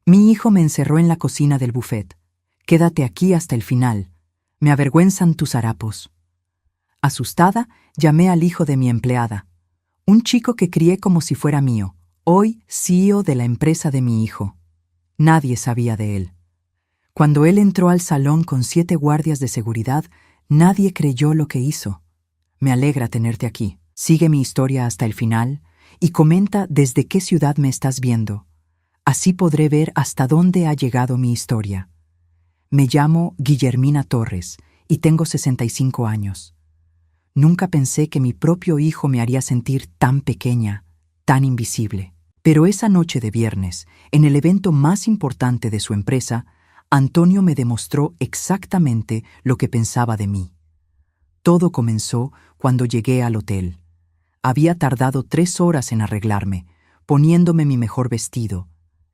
Mi hijo me encerró en la cocina del buffet. Quédate aquí hasta el final. Me avergüenzan tus harapos. Asustada, llamé al hijo de mi empleada, un chico que crié como si fuera mío, hoy CEO de la empresa de mi hijo. Nadie sabía de él. Cuando él entró al salón con 7 guardias de seguridad, nadie creyó lo que hizo. Me alegra tenerte aquí. Sigue mi historia hasta el final y comenta desde qué ciudad me estás viendo. Así podré ver hasta dónde ha llegado mi historia. Me llamo Guillermina Torres y tengo 65 años. Nunca pensé que mi propio hijo me haría sentir tan pequeña, tan invisible. Pero esa noche de viernes, en el evento más importante de su empresa, Antonio me demostró exactamente lo que pensaba de mí. Todo comenzó cuando llegué al hotel. Había tardado 3 horas en arreglarme, poniéndome mi mejor vestido,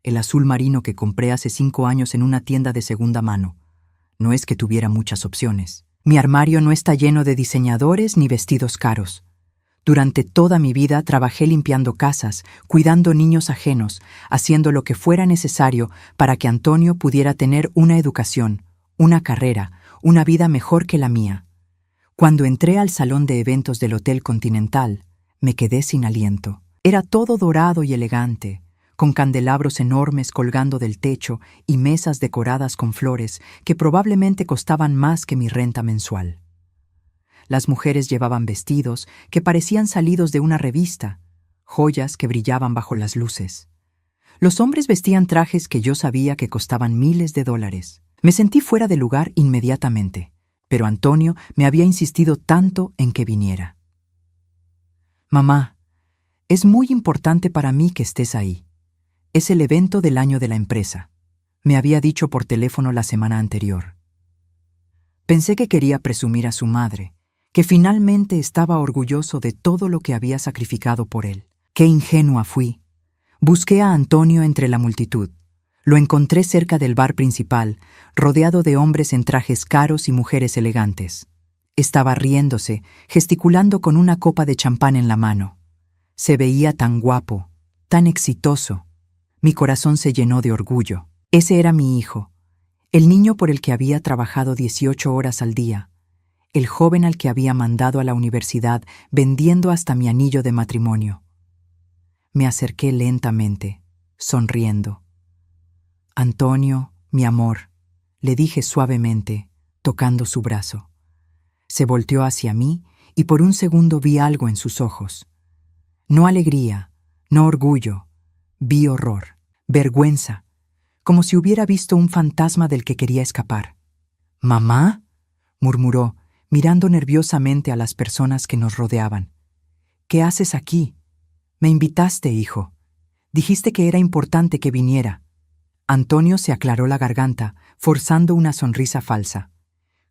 el azul marino que compré hace 5 años en una tienda de segunda mano. No es que tuviera muchas opciones. Mi armario no está lleno de diseñadores ni vestidos caros. Durante toda mi vida trabajé limpiando casas, cuidando niños ajenos, haciendo lo que fuera necesario para que Antonio pudiera tener una educación, una carrera, una vida mejor que la mía. Cuando entré al salón de eventos del Hotel Continental, me quedé sin aliento. Era todo dorado y elegante, con candelabros enormes colgando del techo y mesas decoradas con flores que probablemente costaban más que mi renta mensual. Las mujeres llevaban vestidos que parecían salidos de una revista, joyas que brillaban bajo las luces. Los hombres vestían trajes que yo sabía que costaban miles de dólares. Me sentí fuera de lugar inmediatamente, pero Antonio me había insistido tanto en que viniera. Mamá, es muy importante para mí que estés ahí. Es el evento del año de la empresa. Me había dicho por teléfono la semana anterior. Pensé que quería presumir a su madre, que finalmente estaba orgulloso de todo lo que había sacrificado por él. ¡Qué ingenua fui! Busqué a Antonio entre la multitud. Lo encontré cerca del bar principal, rodeado de hombres en trajes caros y mujeres elegantes. Estaba riéndose, gesticulando con una copa de champán en la mano. Se veía tan guapo, tan exitoso. Mi corazón se llenó de orgullo. Ese era mi hijo, el niño por el que había trabajado 18 horas al día, el joven al que había mandado a la universidad vendiendo hasta mi anillo de matrimonio. Me acerqué lentamente, sonriendo. Antonio, mi amor, le dije suavemente, tocando su brazo. Se volteó hacia mí y por un segundo vi algo en sus ojos. No alegría, no orgullo, vi horror, vergüenza, como si hubiera visto un fantasma del que quería escapar. «¿Mamá?», murmuró, mirando nerviosamente a las personas que nos rodeaban. «¿Qué haces aquí? Me invitaste, hijo. Dijiste que era importante que viniera». Antonio se aclaró la garganta, forzando una sonrisa falsa.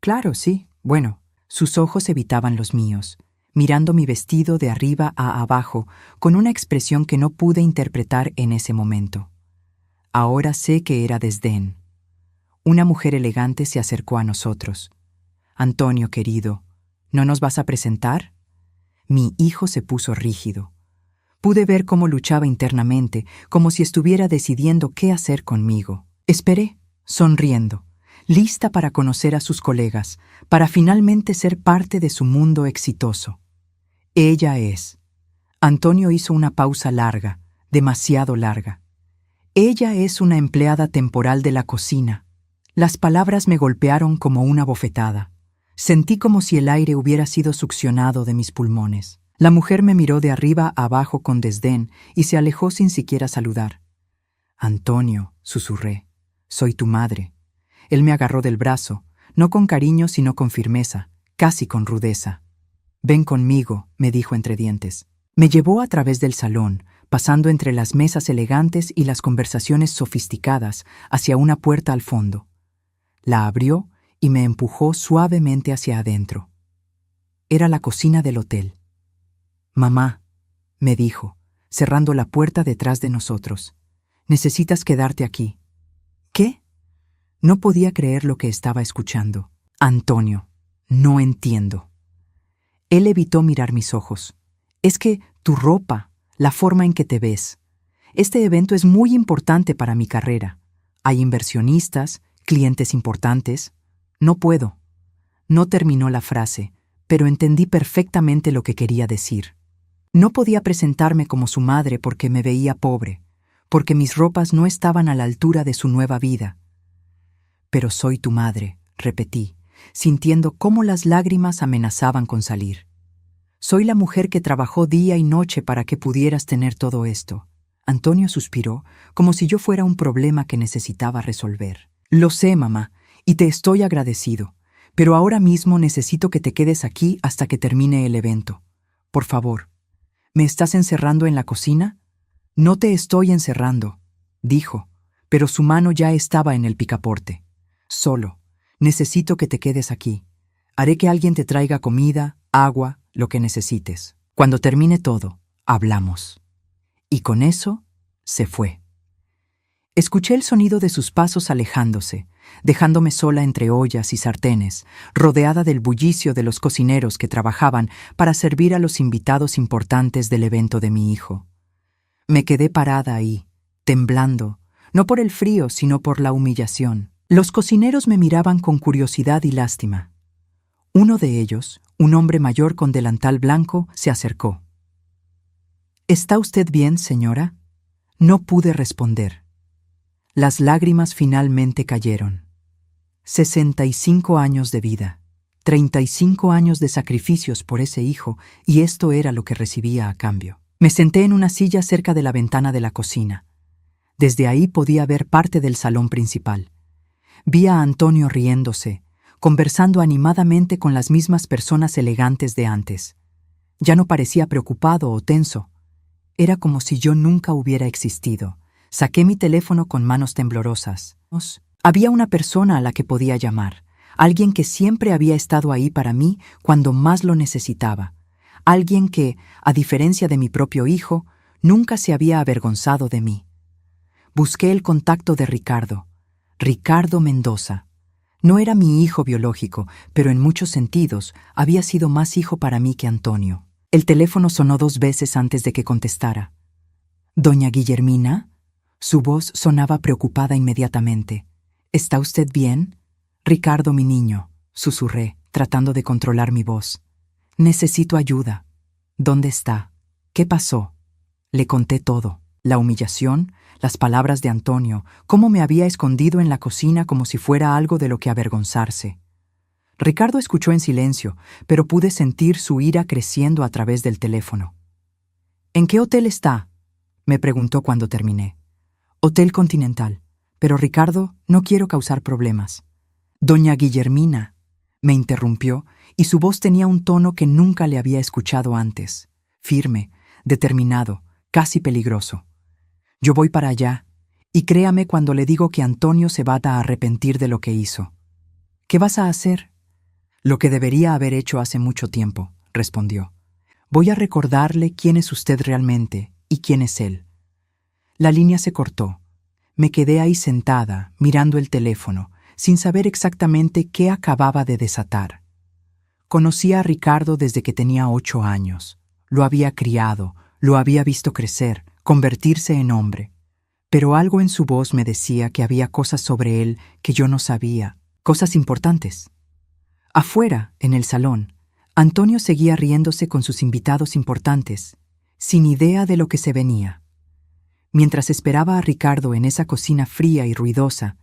«Claro, sí, bueno». Sus ojos evitaban los míos, mirando mi vestido de arriba a abajo, con una expresión que no pude interpretar en ese momento. Ahora sé que era desdén. Una mujer elegante se acercó a nosotros. «Antonio, querido, ¿no nos vas a presentar?» Mi hijo se puso rígido. Pude ver cómo luchaba internamente, como si estuviera decidiendo qué hacer conmigo. Esperé, sonriendo, lista para conocer a sus colegas, para finalmente ser parte de su mundo exitoso. Ella es. Antonio hizo una pausa larga, demasiado larga. Ella es una empleada temporal de la cocina. Las palabras me golpearon como una bofetada. Sentí como si el aire hubiera sido succionado de mis pulmones. La mujer me miró de arriba a abajo con desdén y se alejó sin siquiera saludar. «Antonio», susurré, «soy tu madre». Él me agarró del brazo, no con cariño sino con firmeza, casi con rudeza. «Ven conmigo», me dijo entre dientes. Me llevó a través del salón, pasando entre las mesas elegantes y las conversaciones sofisticadas hacia una puerta al fondo. La abrió y me empujó suavemente hacia adentro. Era la cocina del hotel. «Mamá», me dijo, cerrando la puerta detrás de nosotros, «necesitas quedarte aquí». «¿Qué?». No podía creer lo que estaba escuchando. «Antonio, no entiendo». Él evitó mirar mis ojos. «Es que tu ropa, la forma en que te ves. Este evento es muy importante para mi carrera. Hay inversionistas, clientes importantes. No puedo. No terminó la frase, pero entendí perfectamente lo que quería decir. No podía presentarme como su madre porque me veía pobre, porque mis ropas no estaban a la altura de su nueva vida. Pero soy tu madre, repetí, sintiendo cómo las lágrimas amenazaban con salir. Soy la mujer que trabajó día y noche para que pudieras tener todo esto. Antonio suspiró, como si yo fuera un problema que necesitaba resolver. Lo sé, mamá, y te estoy agradecido, pero ahora mismo necesito que te quedes aquí hasta que termine el evento. Por favor. ¿Me estás encerrando en la cocina? No te estoy encerrando, dijo, pero su mano ya estaba en el picaporte. Solo. Necesito que te quedes aquí. Haré que alguien te traiga comida, agua, lo que necesites. Cuando termine todo, hablamos. Y con eso, se fue. Escuché el sonido de sus pasos alejándose, dejándome sola entre ollas y sartenes, rodeada del bullicio de los cocineros que trabajaban para servir a los invitados importantes del evento de mi hijo. Me quedé parada ahí, temblando, no por el frío, sino por la humillación. Los cocineros me miraban con curiosidad y lástima. Uno de ellos, un hombre mayor con delantal blanco, se acercó. ¿Está usted bien, señora? No pude responder. Las lágrimas finalmente cayeron. 65 años de vida, 35 años de sacrificios por ese hijo, y esto era lo que recibía a cambio. Me senté en una silla cerca de la ventana de la cocina. Desde ahí podía ver parte del salón principal. Vi a Antonio riéndose, conversando animadamente con las mismas personas elegantes de antes. Ya no parecía preocupado o tenso. Era como si yo nunca hubiera existido. Saqué mi teléfono con manos temblorosas. Había una persona a la que podía llamar, alguien que siempre había estado ahí para mí cuando más lo necesitaba, alguien que, a diferencia de mi propio hijo, nunca se había avergonzado de mí. Busqué el contacto de Ricardo Mendoza. No era mi hijo biológico, pero en muchos sentidos había sido más hijo para mí que Antonio. El teléfono sonó 2 veces antes de que contestara. «¿Doña Guillermina?» Su voz sonaba preocupada inmediatamente. «¿Está usted bien?» «Ricardo, mi niño», susurré, tratando de controlar mi voz. «Necesito ayuda». «¿Dónde está? ¿Qué pasó?» Le conté todo. La humillación, las palabras de Antonio, cómo me había escondido en la cocina como si fuera algo de lo que avergonzarse. Ricardo escuchó en silencio, pero pude sentir su ira creciendo a través del teléfono. «¿En qué hotel está?», me preguntó cuando terminé. «Hotel Continental. Pero Ricardo, no quiero causar problemas». «Doña Guillermina», me interrumpió, y su voz tenía un tono que nunca le había escuchado antes. Firme, determinado, casi peligroso. «Yo voy para allá, y créame cuando le digo que Antonio se va a arrepentir de lo que hizo». «¿Qué vas a hacer?» «Lo que debería haber hecho hace mucho tiempo», respondió. «Voy a recordarle quién es usted realmente y quién es él». La línea se cortó. Me quedé ahí sentada, mirando el teléfono, sin saber exactamente qué acababa de desatar. Conocía a Ricardo desde que tenía 8 años. Lo había criado, lo había visto crecer, convertirse en hombre. Pero algo en su voz me decía que había cosas sobre él que yo no sabía, cosas importantes. Afuera, en el salón, Antonio seguía riéndose con sus invitados importantes, sin idea de lo que se venía. Mientras esperaba a Ricardo en esa cocina fría y ruidosa,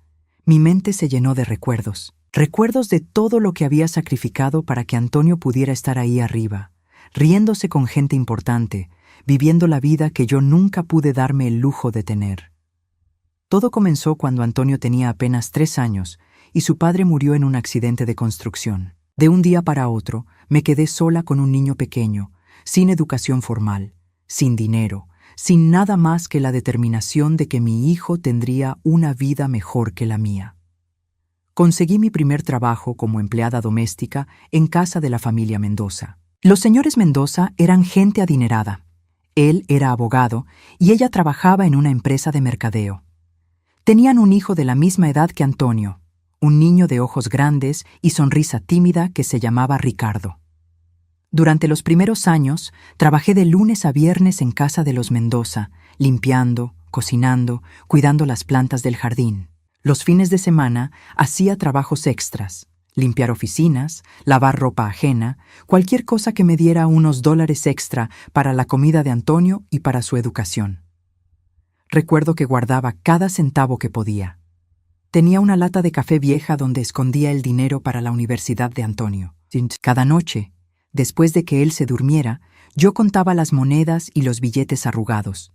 mi mente se llenó de recuerdos. Recuerdos de todo lo que había sacrificado para que Antonio pudiera estar ahí arriba, riéndose con gente importante, viviendo la vida que yo nunca pude darme el lujo de tener. Todo comenzó cuando Antonio tenía apenas 3 años y su padre murió en un accidente de construcción. De un día para otro, me quedé sola con un niño pequeño, sin educación formal, sin dinero, sin nada más que la determinación de que mi hijo tendría una vida mejor que la mía. Conseguí mi primer trabajo como empleada doméstica en casa de la familia Mendoza. Los señores Mendoza eran gente adinerada. Él era abogado y ella trabajaba en una empresa de mercadeo. Tenían un hijo de la misma edad que Antonio, un niño de ojos grandes y sonrisa tímida que se llamaba Ricardo. Durante los primeros años, trabajé de lunes a viernes en casa de los Mendoza, limpiando, cocinando, cuidando las plantas del jardín. Los fines de semana hacía trabajos extras, limpiar oficinas, lavar ropa ajena, cualquier cosa que me diera unos dólares extra para la comida de Antonio y para su educación. Recuerdo que guardaba cada centavo que podía. Tenía una lata de café vieja donde escondía el dinero para la universidad de Antonio. Cada noche, después de que él se durmiera, yo contaba las monedas y los billetes arrugados,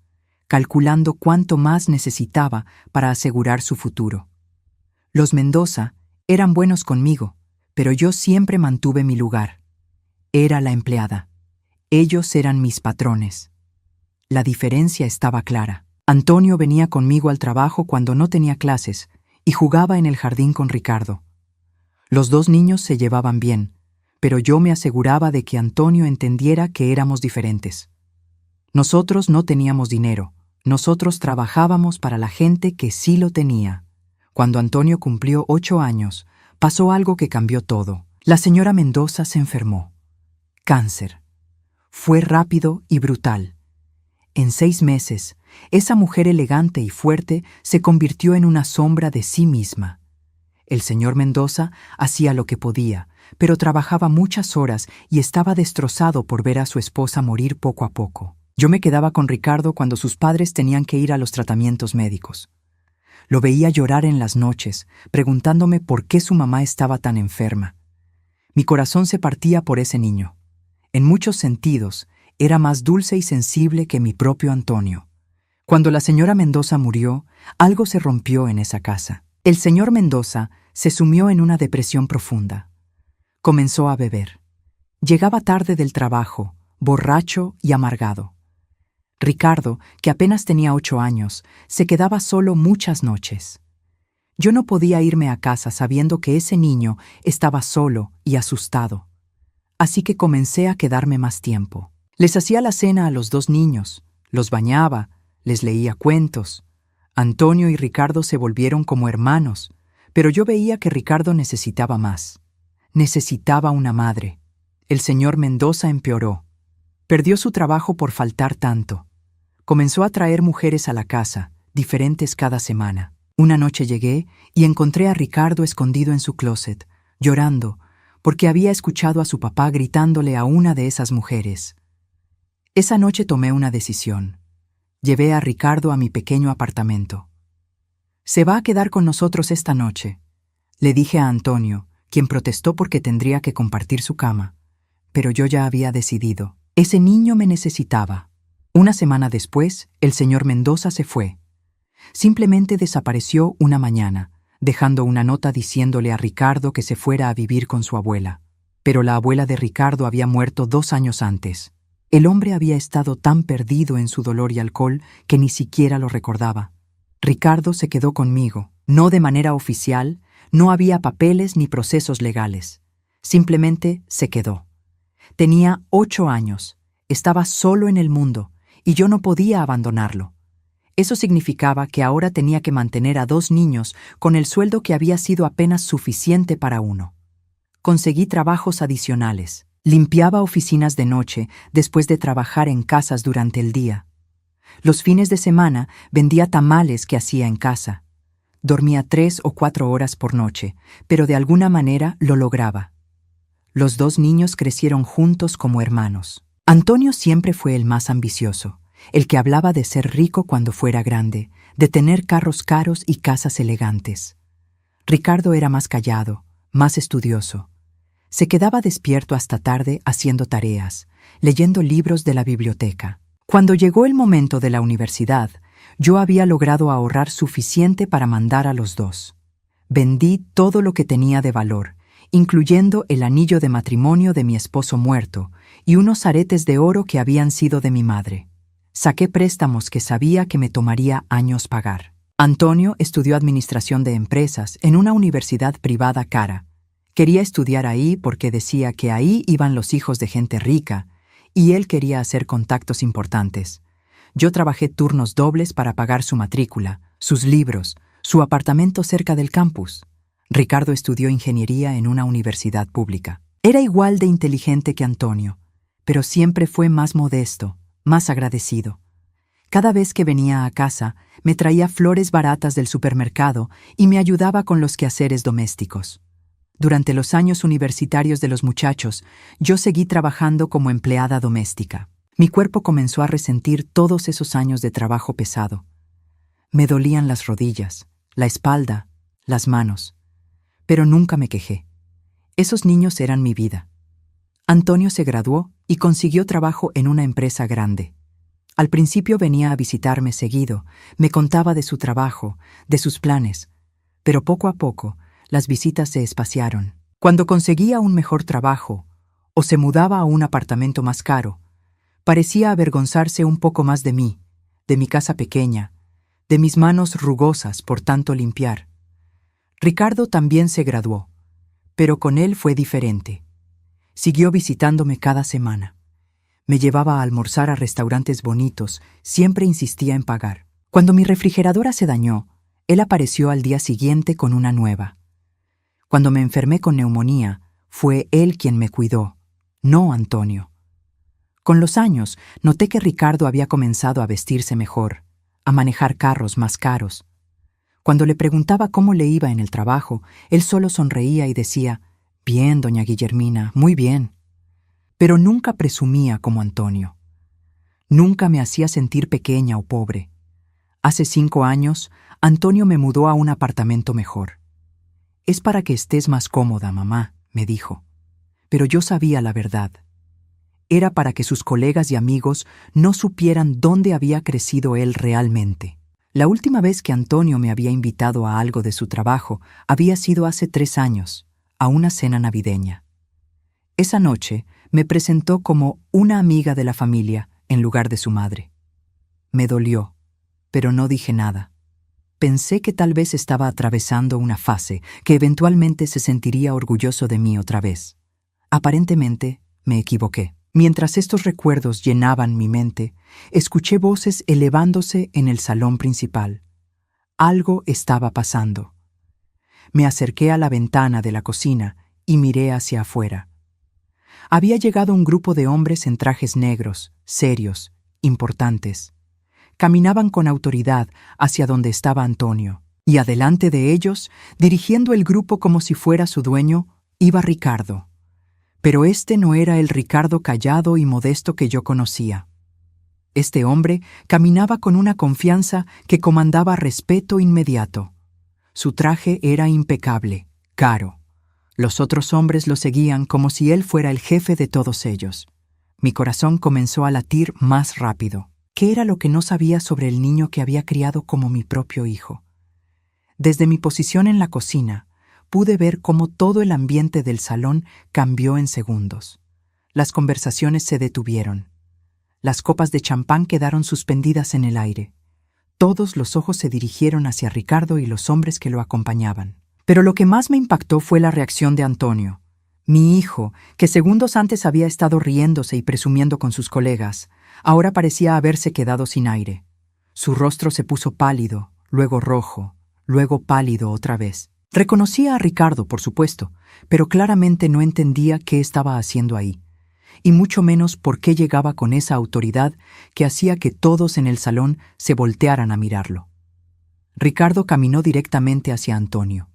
calculando cuánto más necesitaba para asegurar su futuro. Los Mendoza eran buenos conmigo, pero yo siempre mantuve mi lugar. Era la empleada. Ellos eran mis patrones. La diferencia estaba clara. Antonio venía conmigo al trabajo cuando no tenía clases y jugaba en el jardín con Ricardo. Los dos niños se llevaban bien, pero yo me aseguraba de que Antonio entendiera que éramos diferentes. Nosotros no teníamos dinero, nosotros trabajábamos para la gente que sí lo tenía. Cuando Antonio cumplió 8 años, pasó algo que cambió todo. La señora Mendoza se enfermó. Cáncer. Fue rápido y brutal. En 6 meses, esa mujer elegante y fuerte se convirtió en una sombra de sí misma. El señor Mendoza hacía lo que podía, pero trabajaba muchas horas y estaba destrozado por ver a su esposa morir poco a poco. Yo me quedaba con Ricardo cuando sus padres tenían que ir a los tratamientos médicos. Lo veía llorar en las noches, preguntándome por qué su mamá estaba tan enferma. Mi corazón se partía por ese niño. En muchos sentidos, era más dulce y sensible que mi propio Antonio. Cuando la señora Mendoza murió, algo se rompió en esa casa. El señor Mendoza se sumió en una depresión profunda. Comenzó a beber. Llegaba tarde del trabajo, borracho y amargado. Ricardo, que apenas tenía 8 años, se quedaba solo muchas noches. Yo no podía irme a casa sabiendo que ese niño estaba solo y asustado. Así que comencé a quedarme más tiempo. Les hacía la cena a los 2 niños, los bañaba, les leía cuentos. Antonio y Ricardo se volvieron como hermanos, pero yo veía que Ricardo necesitaba más. Necesitaba una madre. El señor Mendoza empeoró. Perdió su trabajo por faltar tanto. Comenzó a traer mujeres a la casa, diferentes cada semana. Una noche llegué y encontré a Ricardo escondido en su closet, llorando, porque había escuchado a su papá gritándole a una de esas mujeres. Esa noche tomé una decisión. Llevé a Ricardo a mi pequeño apartamento. «Se va a quedar con nosotros esta noche», le dije a Antonio, quien protestó porque tendría que compartir su cama. Pero yo ya había decidido. Ese niño me necesitaba. Una semana después, el señor Mendoza se fue. Simplemente desapareció una mañana, dejando una nota diciéndole a Ricardo que se fuera a vivir con su abuela. Pero la abuela de Ricardo había muerto 2 años antes. El hombre había estado tan perdido en su dolor y alcohol que ni siquiera lo recordaba. Ricardo se quedó conmigo, no de manera oficial, no había papeles ni procesos legales. Simplemente se quedó. Tenía 8 años, estaba solo en el mundo y yo no podía abandonarlo. Eso significaba que ahora tenía que mantener a 2 niños con el sueldo que había sido apenas suficiente para uno. Conseguí trabajos adicionales. Limpiaba oficinas de noche después de trabajar en casas durante el día. Los fines de semana vendía tamales que hacía en casa. Dormía 3 o 4 horas por noche, pero de alguna manera lo lograba. Los 2 niños crecieron juntos como hermanos. Antonio siempre fue el más ambicioso, el que hablaba de ser rico cuando fuera grande, de tener carros caros y casas elegantes. Ricardo era más callado, más estudioso. Se quedaba despierto hasta tarde haciendo tareas, leyendo libros de la biblioteca. Cuando llegó el momento de la universidad, yo había logrado ahorrar suficiente para mandar a los 2. Vendí todo lo que tenía de valor, incluyendo el anillo de matrimonio de mi esposo muerto y unos aretes de oro que habían sido de mi madre. Saqué préstamos que sabía que me tomaría años pagar. Antonio estudió administración de empresas en una universidad privada cara. Quería estudiar ahí porque decía que ahí iban los hijos de gente rica, y él quería hacer contactos importantes. Yo trabajé turnos dobles para pagar su matrícula, sus libros, su apartamento cerca del campus. Ricardo estudió ingeniería en una universidad pública. Era igual de inteligente que Antonio, pero siempre fue más modesto, más agradecido. Cada vez que venía a casa, me traía flores baratas del supermercado y me ayudaba con los quehaceres domésticos. Durante los años universitarios de los muchachos, yo seguí trabajando como empleada doméstica. Mi cuerpo comenzó a resentir todos esos años de trabajo pesado. Me dolían las rodillas, la espalda, las manos. Pero nunca me quejé. Esos niños eran mi vida. Antonio se graduó y consiguió trabajo en una empresa grande. Al principio venía a visitarme seguido, me contaba de su trabajo, de sus planes, pero poco a poco las visitas se espaciaron. Cuando conseguía un mejor trabajo o se mudaba a un apartamento más caro, parecía avergonzarse un poco más de mí, de mi casa pequeña, de mis manos rugosas por tanto limpiar. Ricardo también se graduó, pero con él fue diferente. Siguió visitándome cada semana. Me llevaba a almorzar a restaurantes bonitos, siempre insistía en pagar. Cuando mi refrigeradora se dañó, él apareció al día siguiente con una nueva. Cuando me enfermé con neumonía, fue él quien me cuidó, no Antonio. Con los años, noté que Ricardo había comenzado a vestirse mejor, a manejar carros más caros. Cuando le preguntaba cómo le iba en el trabajo, él solo sonreía y decía, «Bien, doña Guillermina, muy bien». Pero nunca presumía como Antonio. Nunca me hacía sentir pequeña o pobre. Hace 5 años, Antonio me mudó a un apartamento mejor. «Es para que estés más cómoda, mamá», me dijo. Pero yo sabía la verdad. Era para que sus colegas y amigos no supieran dónde había crecido él realmente. La última vez que Antonio me había invitado a algo de su trabajo había sido hace 3 años, a una cena navideña. Esa noche me presentó como una amiga de la familia en lugar de su madre. Me dolió, pero no dije nada. Pensé que tal vez estaba atravesando una fase, que eventualmente se sentiría orgulloso de mí otra vez. Aparentemente, me equivoqué. Mientras estos recuerdos llenaban mi mente, escuché voces elevándose en el salón principal. Algo estaba pasando. Me acerqué a la ventana de la cocina y miré hacia afuera. Había llegado un grupo de hombres en trajes negros, serios, importantes. Caminaban con autoridad hacia donde estaba Antonio, y adelante de ellos, dirigiendo el grupo como si fuera su dueño, iba Ricardo. Pero este no era el Ricardo callado y modesto que yo conocía. Este hombre caminaba con una confianza que comandaba respeto inmediato. Su traje era impecable, caro. Los otros hombres lo seguían como si él fuera el jefe de todos ellos. Mi corazón comenzó a latir más rápido. ¿Qué era lo que no sabía sobre el niño que había criado como mi propio hijo? Desde mi posición en la cocina, pude ver cómo todo el ambiente del salón cambió en segundos. Las conversaciones se detuvieron. Las copas de champán quedaron suspendidas en el aire. Todos los ojos se dirigieron hacia Ricardo y los hombres que lo acompañaban. Pero lo que más me impactó fue la reacción de Antonio. Mi hijo, que segundos antes había estado riéndose y presumiendo con sus colegas, ahora parecía haberse quedado sin aire. Su rostro se puso pálido, luego rojo, luego pálido otra vez. Reconocía a Ricardo, por supuesto, pero claramente no entendía qué estaba haciendo ahí, y mucho menos por qué llegaba con esa autoridad que hacía que todos en el salón se voltearan a mirarlo. Ricardo caminó directamente hacia Antonio.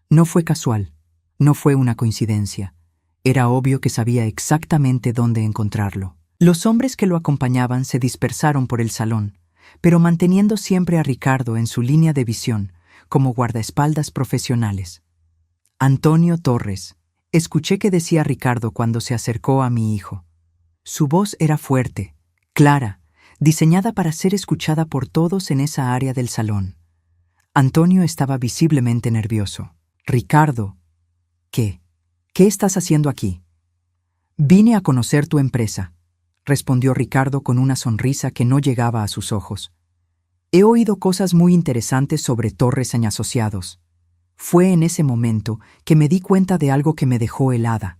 No fue casual, no fue una coincidencia. Era obvio que sabía exactamente dónde encontrarlo. Los hombres que lo acompañaban se dispersaron por el salón, pero manteniendo siempre a Ricardo en su línea de visión, como guardaespaldas profesionales. Antonio Torres, escuché que decía Ricardo cuando se acercó a mi hijo. Su voz era fuerte, clara, diseñada para ser escuchada por todos en esa área del salón. Antonio estaba visiblemente nervioso. Ricardo, ¿qué? ¿Qué estás haciendo aquí? Vine a conocer tu empresa, respondió Ricardo con una sonrisa que no llegaba a sus ojos. He oído cosas muy interesantes sobre Torres & Asociados. Fue en ese momento que me di cuenta de algo que me dejó helada.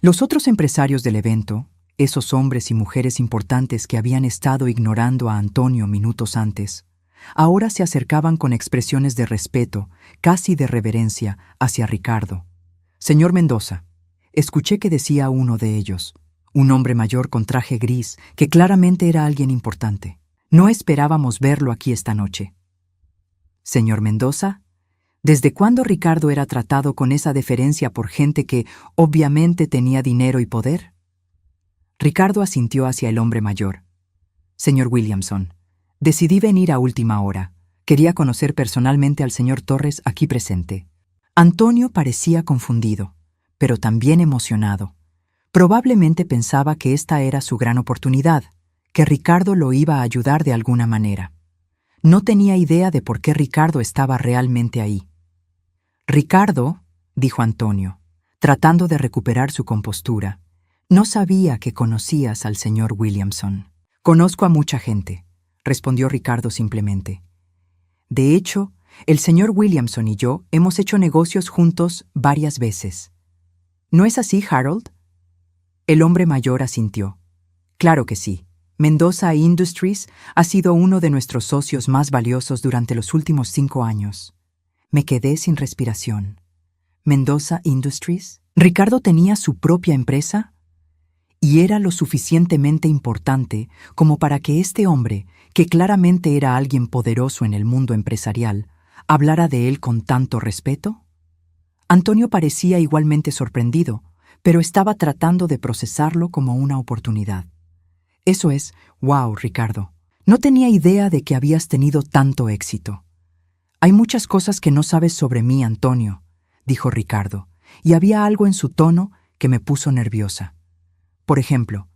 Los otros empresarios del evento, esos hombres y mujeres importantes que habían estado ignorando a Antonio minutos antes, ahora se acercaban con expresiones de respeto, casi de reverencia, hacia Ricardo. «Señor Mendoza», escuché que decía uno de ellos, un hombre mayor con traje gris, que claramente era alguien importante. No esperábamos verlo aquí esta noche. Señor Mendoza, ¿desde cuándo Ricardo era tratado con esa deferencia por gente que obviamente tenía dinero y poder? Ricardo asintió hacia el hombre mayor. Señor Williamson, decidí venir a última hora. Quería conocer personalmente al señor Torres aquí presente. Antonio parecía confundido, pero también emocionado. Probablemente pensaba que esta era su gran oportunidad, que Ricardo lo iba a ayudar de alguna manera. No tenía idea de por qué Ricardo estaba realmente ahí. Ricardo, dijo Antonio, tratando de recuperar su compostura, no sabía que conocías al señor Williamson. Conozco a mucha gente, respondió Ricardo simplemente. De hecho, el señor Williamson y yo hemos hecho negocios juntos varias veces. ¿No es así, Harold? El hombre mayor asintió. Claro que sí. Mendoza Industries ha sido uno de nuestros socios más valiosos durante los últimos 5 años. Me quedé sin respiración. ¿Mendoza Industries? ¿Ricardo tenía su propia empresa? Y era lo suficientemente importante como para que este hombre, que claramente era alguien poderoso en el mundo empresarial, hablara de él con tanto respeto. Antonio parecía igualmente sorprendido, pero estaba tratando de procesarlo como una oportunidad. Eso es, wow, Ricardo. No tenía idea de que habías tenido tanto éxito. Hay muchas cosas que no sabes sobre mí, Antonio, dijo Ricardo, y había algo en su tono que me puso nerviosa. Por ejemplo,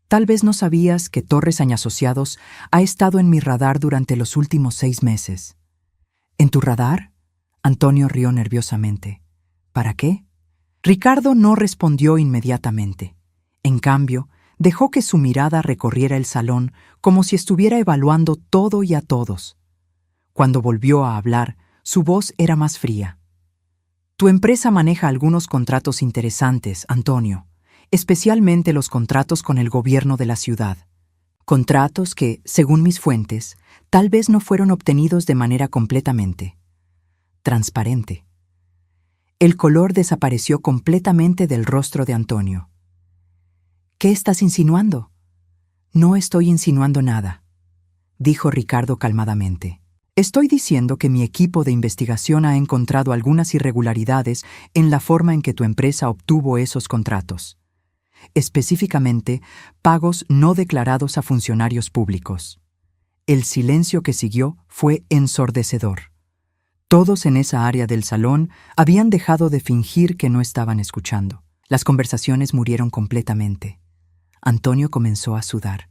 tal vez no sabías que Torres Asociados ha estado en mi radar durante los últimos 6 meses. ¿En tu radar? Antonio rió nerviosamente. ¿Para qué? Ricardo no respondió inmediatamente. En cambio, dejó que su mirada recorriera el salón como si estuviera evaluando todo y a todos. Cuando volvió a hablar, su voz era más fría. Tu empresa maneja algunos contratos interesantes, Antonio, especialmente los contratos con el gobierno de la ciudad. Contratos que, según mis fuentes, tal vez no fueron obtenidos de manera completamente transparente. El color desapareció completamente del rostro de Antonio. ¿Qué estás insinuando? No estoy insinuando nada, dijo Ricardo calmadamente. Estoy diciendo que mi equipo de investigación ha encontrado algunas irregularidades en la forma en que tu empresa obtuvo esos contratos. Específicamente, pagos no declarados a funcionarios públicos. El silencio que siguió fue ensordecedor. Todos en esa área del salón habían dejado de fingir que no estaban escuchando. Las conversaciones murieron completamente. Antonio comenzó a sudar.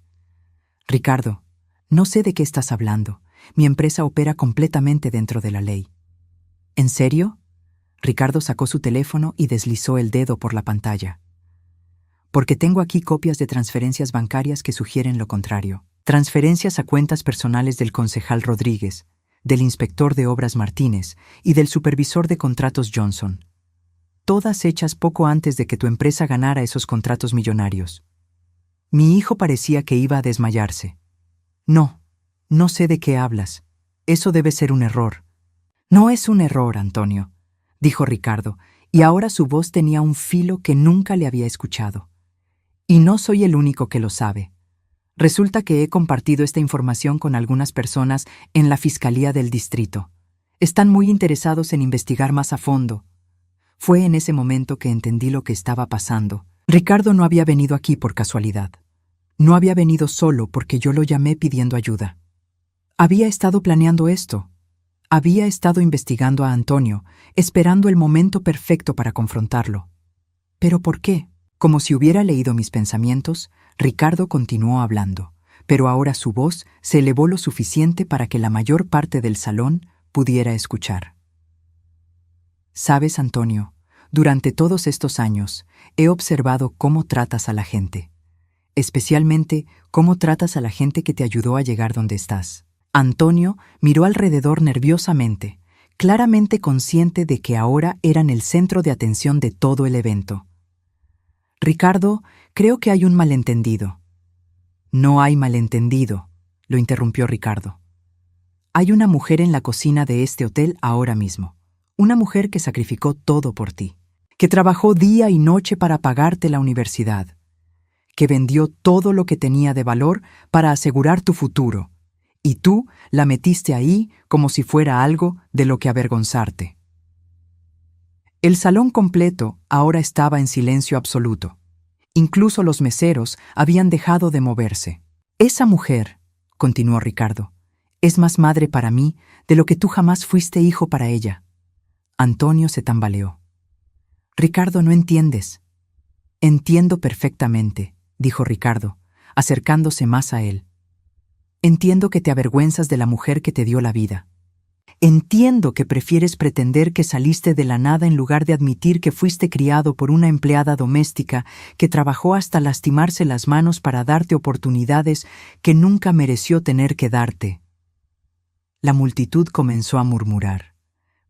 Ricardo, no sé de qué estás hablando. Mi empresa opera completamente dentro de la ley. ¿En serio? Ricardo sacó su teléfono y deslizó el dedo por la pantalla. Porque tengo aquí copias de transferencias bancarias que sugieren lo contrario. Transferencias a cuentas personales del concejal Rodríguez, del inspector de obras Martínez y del supervisor de contratos Johnson. Todas hechas poco antes de que tu empresa ganara esos contratos millonarios. Mi hijo parecía que iba a desmayarse. No sé de qué hablas. Eso debe ser un error. No es un error, Antonio, dijo Ricardo, y ahora su voz tenía un filo que nunca le había escuchado. Y no soy el único que lo sabe. Resulta que he compartido esta información con algunas personas en la Fiscalía del Distrito. Están muy interesados en investigar más a fondo. Fue en ese momento que entendí lo que estaba pasando. Ricardo no había venido aquí por casualidad. No había venido solo porque yo lo llamé pidiendo ayuda. Había estado planeando esto. Había estado investigando a Antonio, esperando el momento perfecto para confrontarlo. ¿Pero por qué? Como si hubiera leído mis pensamientos, Ricardo continuó hablando, pero ahora su voz se elevó lo suficiente para que la mayor parte del salón pudiera escuchar. Sabes, Antonio, durante todos estos años he observado cómo tratas a la gente, especialmente cómo tratas a la gente que te ayudó a llegar donde estás. Antonio miró alrededor nerviosamente, claramente consciente de que ahora eran el centro de atención de todo el evento. Ricardo, creo que hay un malentendido. No hay malentendido, lo interrumpió Ricardo. Hay una mujer en la cocina de este hotel ahora mismo. Una mujer que sacrificó todo por ti, que trabajó día y noche para pagarte la universidad, que vendió todo lo que tenía de valor para asegurar tu futuro, Y tú la metiste ahí como si fuera algo de lo que avergonzarte. El salón completo ahora estaba en silencio absoluto. Incluso los meseros habían dejado de moverse. Esa mujer, continuó Ricardo, es más madre para mí de lo que tú jamás fuiste hijo para ella. Antonio se tambaleó. Ricardo, no entiendes. Entiendo perfectamente, dijo Ricardo, acercándose más a él. Entiendo que te avergüenzas de la mujer que te dio la vida. Entiendo que prefieres pretender que saliste de la nada en lugar de admitir que fuiste criado por una empleada doméstica que trabajó hasta lastimarse las manos para darte oportunidades que nunca mereció tener que darte. La multitud comenzó a murmurar.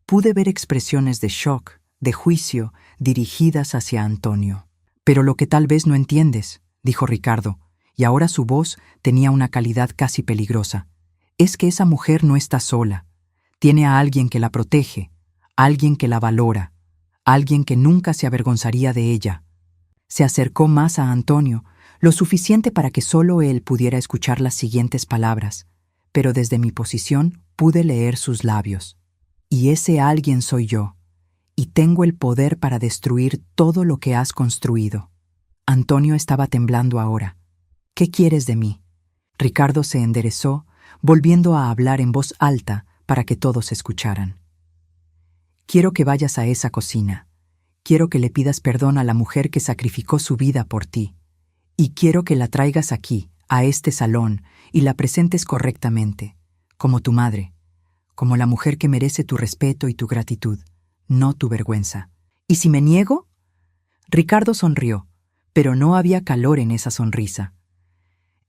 Pude ver expresiones de shock, de juicio, dirigidas hacia Antonio. Pero lo que tal vez no entiendes, dijo Ricardo, y ahora su voz tenía una calidad casi peligrosa, es que esa mujer no está sola. Tiene a alguien que la protege, alguien que la valora, alguien que nunca se avergonzaría de ella. Se acercó más a Antonio, lo suficiente para que solo él pudiera escuchar las siguientes palabras, pero desde mi posición pude leer sus labios. Y ese alguien soy yo, y tengo el poder para destruir todo lo que has construido. Antonio estaba temblando ahora. ¿Qué quieres de mí? Ricardo se enderezó, volviendo a hablar en voz alta para que todos escucharan. Quiero que vayas a esa cocina. Quiero que le pidas perdón a la mujer que sacrificó su vida por ti. Y quiero que la traigas aquí, a este salón, y la presentes correctamente, como tu madre, como la mujer que merece tu respeto y tu gratitud, no tu vergüenza. ¿Y si me niego? Ricardo sonrió, pero no había calor en esa sonrisa.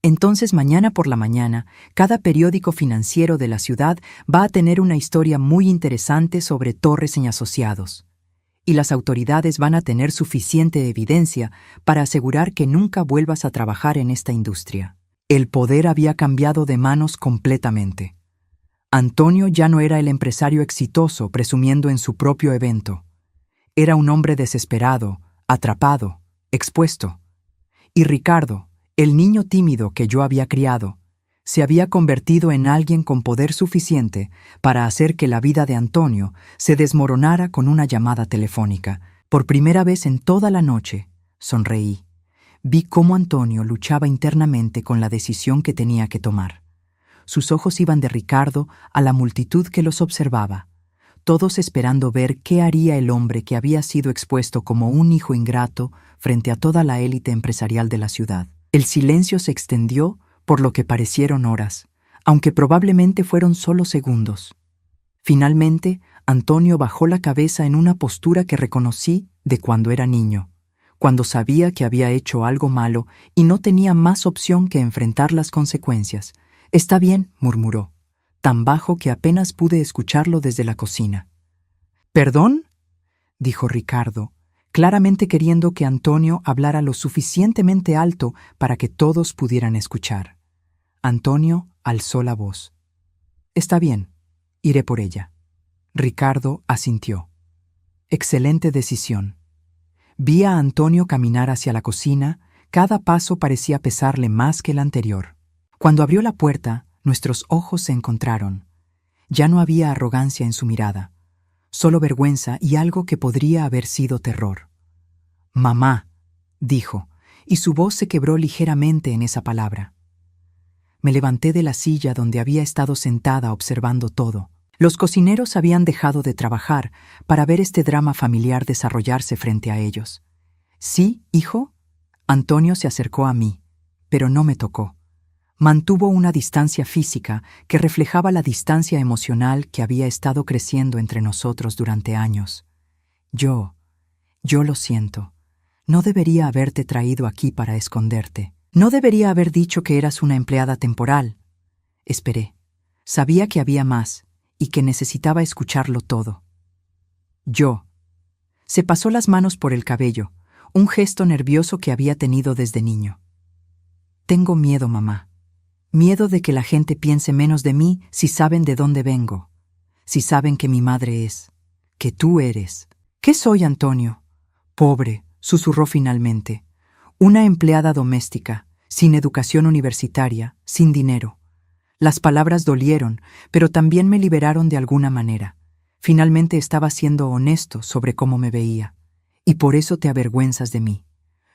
Entonces mañana por la mañana, cada periódico financiero de la ciudad va a tener una historia muy interesante sobre Torres y Asociados. Y las autoridades van a tener suficiente evidencia para asegurar que nunca vuelvas a trabajar en esta industria. El poder había cambiado de manos completamente. Antonio ya no era el empresario exitoso presumiendo en su propio evento. Era un hombre desesperado, atrapado, expuesto. Y Ricardo, el niño tímido que yo había criado, se había convertido en alguien con poder suficiente para hacer que la vida de Antonio se desmoronara con una llamada telefónica. Por primera vez en toda la noche, sonreí. Vi cómo Antonio luchaba internamente con la decisión que tenía que tomar. Sus ojos iban de Ricardo a la multitud que los observaba, todos esperando ver qué haría el hombre que había sido expuesto como un hijo ingrato frente a toda la élite empresarial de la ciudad. El silencio se extendió por lo que parecieron horas, aunque probablemente fueron solo segundos. Finalmente, Antonio bajó la cabeza en una postura que reconocí de cuando era niño, cuando sabía que había hecho algo malo y no tenía más opción que enfrentar las consecuencias. «Está bien», murmuró, tan bajo que apenas pude escucharlo desde la cocina. «¿Perdón?», dijo Ricardo, claramente queriendo que Antonio hablara lo suficientemente alto para que todos pudieran escuchar. Antonio alzó la voz. «Está bien, iré por ella». Ricardo asintió. «Excelente decisión». Vi a Antonio caminar hacia la cocina, cada paso parecía pesarle más que el anterior. Cuando abrió la puerta, nuestros ojos se encontraron. Ya no había arrogancia en su mirada, solo vergüenza y algo que podría haber sido terror. «Mamá», dijo, y su voz se quebró ligeramente en esa palabra. Me levanté de la silla donde había estado sentada observando todo. Los cocineros habían dejado de trabajar para ver este drama familiar desarrollarse frente a ellos. «¿Sí, hijo?» Antonio se acercó a mí, pero no me tocó. Mantuvo una distancia física que reflejaba la distancia emocional que había estado creciendo entre nosotros durante años. Yo lo siento. No debería haberte traído aquí para esconderte. No debería haber dicho que eras una empleada temporal. Esperé. Sabía que había más y que necesitaba escucharlo todo. Se pasó las manos por el cabello, un gesto nervioso que había tenido desde niño. Tengo miedo, mamá. Miedo de que la gente piense menos de mí si saben de dónde vengo, si saben que mi madre es, que tú eres. ¿Qué soy, Antonio? Pobre, susurró finalmente. Una empleada doméstica, sin educación universitaria, sin dinero. Las palabras dolieron, pero también me liberaron de alguna manera. Finalmente estaba siendo honesto sobre cómo me veía. Y por eso te avergüenzas de mí.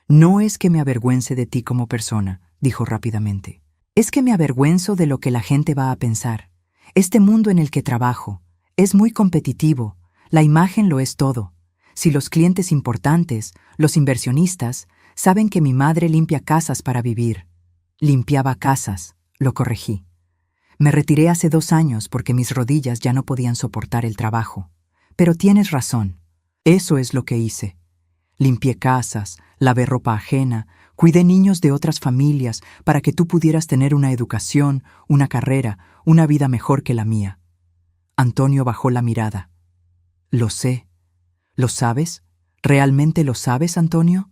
No es que me avergüence de ti como persona, dijo rápidamente. Es que me avergüenzo de lo que la gente va a pensar. Este mundo en el que trabajo es muy competitivo. La imagen lo es todo. Si los clientes importantes, los inversionistas, saben que mi madre limpia casas para vivir. Limpiaba casas, lo corregí. Me retiré hace 2 años porque mis rodillas ya no podían soportar el trabajo. Pero tienes razón. Eso es lo que hice. Limpié casas, lavé ropa ajena, cuidé niños de otras familias para que tú pudieras tener una educación, una carrera, una vida mejor que la mía. Antonio bajó la mirada. Lo sé. ¿Lo sabes? ¿Realmente lo sabes, Antonio?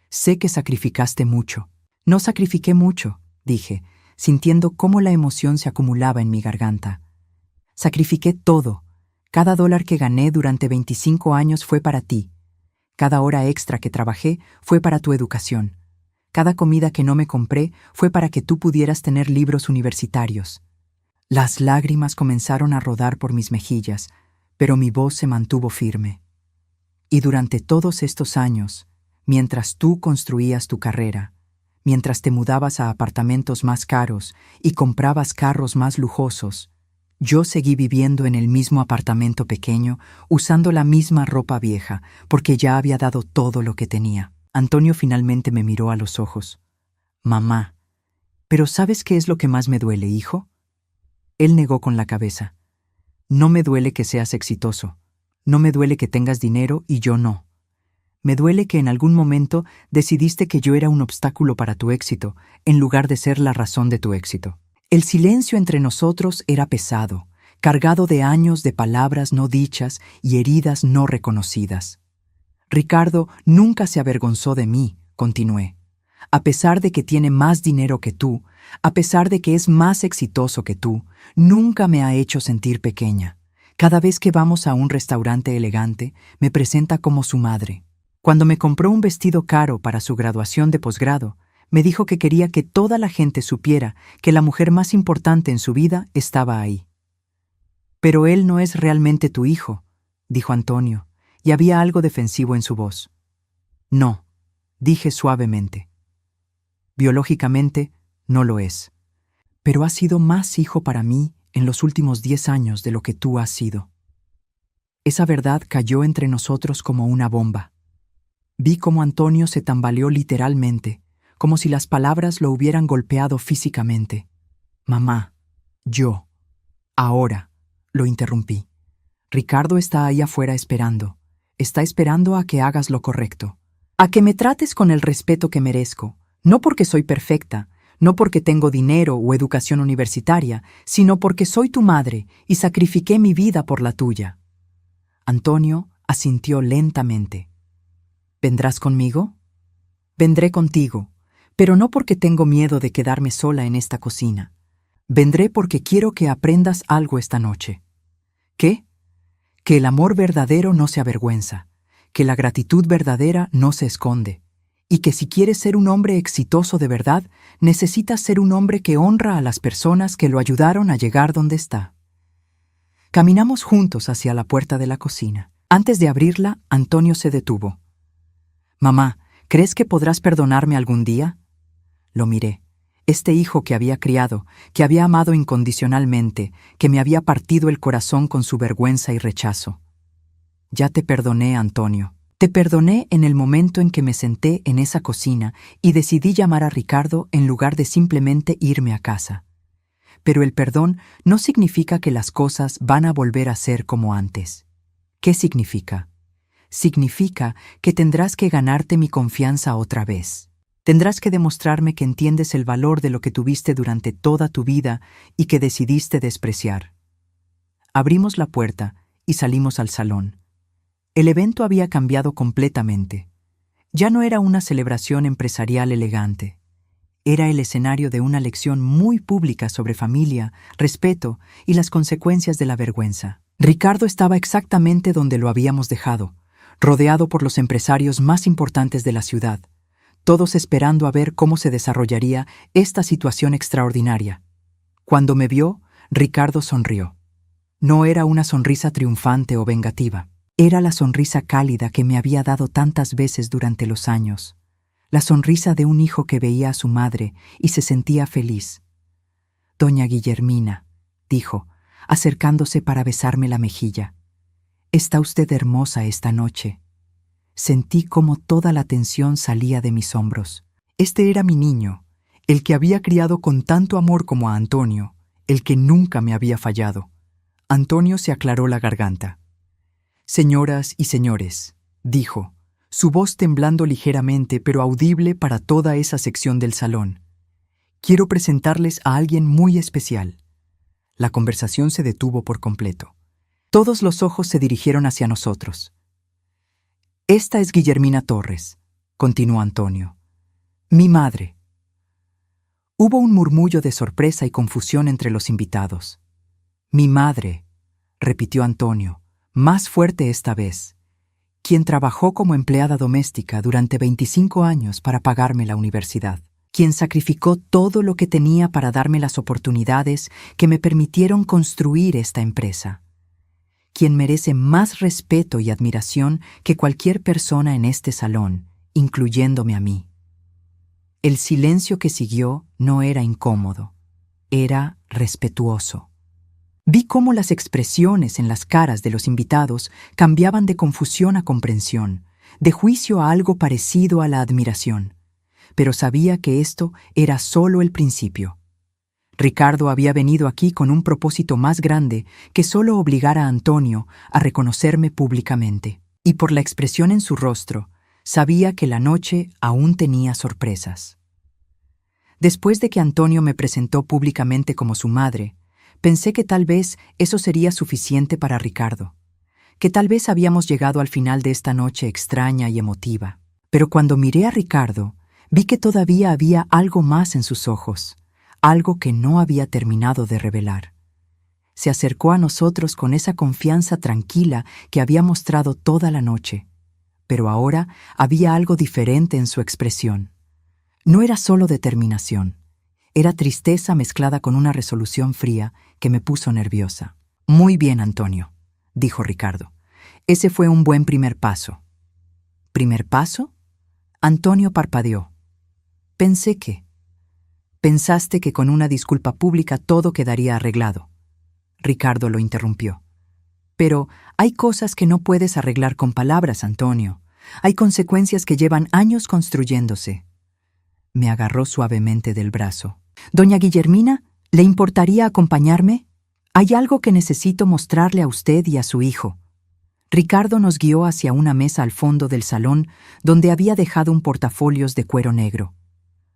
Sé que sacrificaste mucho. No sacrifiqué mucho, dije, sintiendo cómo la emoción se acumulaba en mi garganta. Sacrifiqué todo. Cada dólar que gané durante 25 años fue para ti. Cada hora extra que trabajé fue para tu educación. Cada comida que no me compré fue para que tú pudieras tener libros universitarios. Las lágrimas comenzaron a rodar por mis mejillas, pero mi voz se mantuvo firme. Y durante todos estos años, mientras tú construías tu carrera, mientras te mudabas a apartamentos más caros y comprabas carros más lujosos, yo seguí viviendo en el mismo apartamento pequeño, usando la misma ropa vieja, porque ya había dado todo lo que tenía. Antonio finalmente me miró a los ojos. Mamá, ¿pero sabes qué es lo que más me duele, hijo? Él negó con la cabeza. No me duele que seas exitoso. No me duele que tengas dinero y yo no. Me duele que en algún momento decidiste que yo era un obstáculo para tu éxito, en lugar de ser la razón de tu éxito. El silencio entre nosotros era pesado, cargado de años de palabras no dichas y heridas no reconocidas. Ricardo nunca se avergonzó de mí, continué. A pesar de que tiene más dinero que tú, a pesar de que es más exitoso que tú, nunca me ha hecho sentir pequeña. Cada vez que vamos a un restaurante elegante, me presenta como su madre. Cuando me compró un vestido caro para su graduación de posgrado, me dijo que quería que toda la gente supiera que la mujer más importante en su vida estaba ahí. Pero él no es realmente tu hijo, dijo Antonio, y había algo defensivo en su voz. No, dije suavemente. Biológicamente, no lo es. Pero ha sido más hijo para mí en los últimos 10 años de lo que tú has sido. Esa verdad cayó entre nosotros como una bomba. Vi cómo Antonio se tambaleó literalmente, como si las palabras lo hubieran golpeado físicamente. Mamá, ahora, lo interrumpí. Ricardo está ahí afuera esperando. Está esperando a que hagas lo correcto. A que me trates con el respeto que merezco, no porque soy perfecta, no porque tengo dinero o educación universitaria, sino porque soy tu madre y sacrifiqué mi vida por la tuya. Antonio asintió lentamente. ¿Vendrás conmigo? Vendré contigo, pero no porque tengo miedo de quedarme sola en esta cocina. Vendré porque quiero que aprendas algo esta noche. ¿Qué? Que el amor verdadero no se avergüenza, que la gratitud verdadera no se esconde, y que si quieres ser un hombre exitoso de verdad, necesitas ser un hombre que honra a las personas que lo ayudaron a llegar donde está. Caminamos juntos hacia la puerta de la cocina. Antes de abrirla, Antonio se detuvo. Mamá, ¿crees que podrás perdonarme algún día? Lo miré. Este hijo que había criado, que había amado incondicionalmente, que me había partido el corazón con su vergüenza y rechazo. Ya te perdoné, Antonio. Te perdoné en el momento en que me senté en esa cocina y decidí llamar a Ricardo en lugar de simplemente irme a casa. Pero el perdón no significa que las cosas van a volver a ser como antes. ¿Qué significa? Significa que tendrás que ganarte mi confianza otra vez. Tendrás que demostrarme que entiendes el valor de lo que tuviste durante toda tu vida y que decidiste despreciar. Abrimos la puerta y salimos al salón. El evento había cambiado completamente. Ya no era una celebración empresarial elegante. Era el escenario de una lección muy pública sobre familia, respeto y las consecuencias de la vergüenza. Ricardo estaba exactamente donde lo habíamos dejado, rodeado por los empresarios más importantes de la ciudad, todos esperando a ver cómo se desarrollaría esta situación extraordinaria. Cuando me vio, Ricardo sonrió. No era una sonrisa triunfante o vengativa. Era la sonrisa cálida que me había dado tantas veces durante los años. La sonrisa de un hijo que veía a su madre y se sentía feliz. «Doña Guillermina», dijo, acercándose para besarme la mejilla. «Está usted hermosa esta noche». Sentí como toda la tensión salía de mis hombros. Este era mi niño, el que había criado con tanto amor como a Antonio, el que nunca me había fallado. Antonio se aclaró la garganta. «Señoras y señores», dijo, su voz temblando ligeramente pero audible para toda esa sección del salón. «Quiero presentarles a alguien muy especial». La conversación se detuvo por completo. Todos los ojos se dirigieron hacia nosotros. «Esta es Guillermina Torres», continuó Antonio. «Mi madre». Hubo un murmullo de sorpresa y confusión entre los invitados. «Mi madre», repitió Antonio, más fuerte esta vez, quien trabajó como empleada doméstica durante 25 años para pagarme la universidad, quien sacrificó todo lo que tenía para darme las oportunidades que me permitieron construir esta empresa, quien merece más respeto y admiración que cualquier persona en este salón, incluyéndome a mí. El silencio que siguió no era incómodo, era respetuoso. Vi cómo las expresiones en las caras de los invitados cambiaban de confusión a comprensión, de juicio a algo parecido a la admiración. Pero sabía que esto era solo el principio. Ricardo había venido aquí con un propósito más grande que solo obligar a Antonio a reconocerme públicamente. Y por la expresión en su rostro, sabía que la noche aún tenía sorpresas. Después de que Antonio me presentó públicamente como su madre, pensé que tal vez eso sería suficiente para Ricardo, que tal vez habíamos llegado al final de esta noche extraña y emotiva. Pero cuando miré a Ricardo, vi que todavía había algo más en sus ojos, algo que no había terminado de revelar. Se acercó a nosotros con esa confianza tranquila que había mostrado toda la noche, pero ahora había algo diferente en su expresión. No era solo determinación. Era tristeza mezclada con una resolución fría que me puso nerviosa. «Muy bien, Antonio», dijo Ricardo. «Ese fue un buen primer paso». «¿Primer paso?» Antonio parpadeó. «Pensé que». «Pensaste que con una disculpa pública todo quedaría arreglado». Ricardo lo interrumpió. «Pero hay cosas que no puedes arreglar con palabras, Antonio. Hay consecuencias que llevan años construyéndose». Me agarró suavemente del brazo. «Doña Guillermina, ¿le importaría acompañarme? Hay algo que necesito mostrarle a usted y a su hijo». Ricardo nos guió hacia una mesa al fondo del salón donde había dejado un portafolios de cuero negro.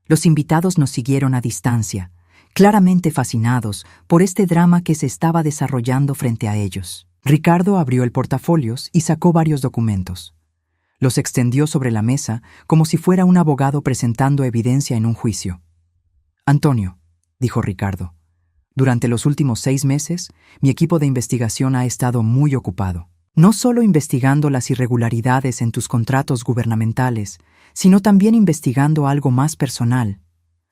Los invitados nos siguieron a distancia, claramente fascinados por este drama que se estaba desarrollando frente a ellos. Ricardo abrió el portafolios y sacó varios documentos. Los extendió sobre la mesa como si fuera un abogado presentando evidencia en un juicio. «Antonio», dijo Ricardo, «durante los últimos 6 meses, mi equipo de investigación ha estado muy ocupado. No solo investigando las irregularidades en tus contratos gubernamentales, sino también investigando algo más personal».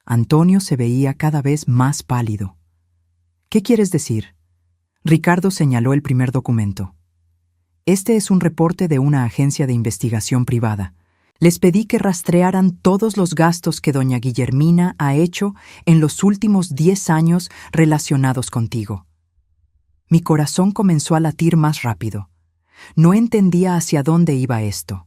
Antonio se veía cada vez más pálido. «¿Qué quieres decir?» Ricardo señaló el primer documento. «Este es un reporte de una agencia de investigación privada. Les pedí que rastrearan todos los gastos que doña Guillermina ha hecho en los últimos 10 años relacionados contigo». Mi corazón comenzó a latir más rápido. No entendía hacia dónde iba esto.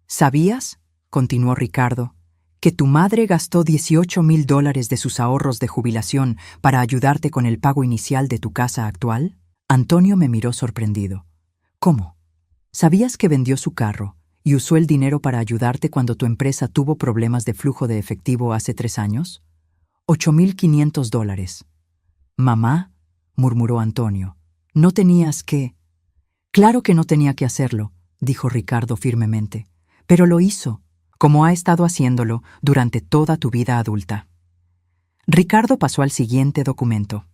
«¿Sabías?», continuó Ricardo, «que tu madre gastó $18,000 de sus ahorros de jubilación para ayudarte con el pago inicial de tu casa actual?» Antonio me miró sorprendido. «¿Cómo? ¿Sabías que vendió su carro y usó el dinero para ayudarte cuando tu empresa tuvo problemas de flujo de efectivo hace 3 años? $8,500. «Mamá», murmuró Antonio, «no tenías que». «Claro que no tenía que hacerlo», dijo Ricardo firmemente, «pero lo hizo, como ha estado haciéndolo durante toda tu vida adulta». Ricardo pasó al siguiente documento.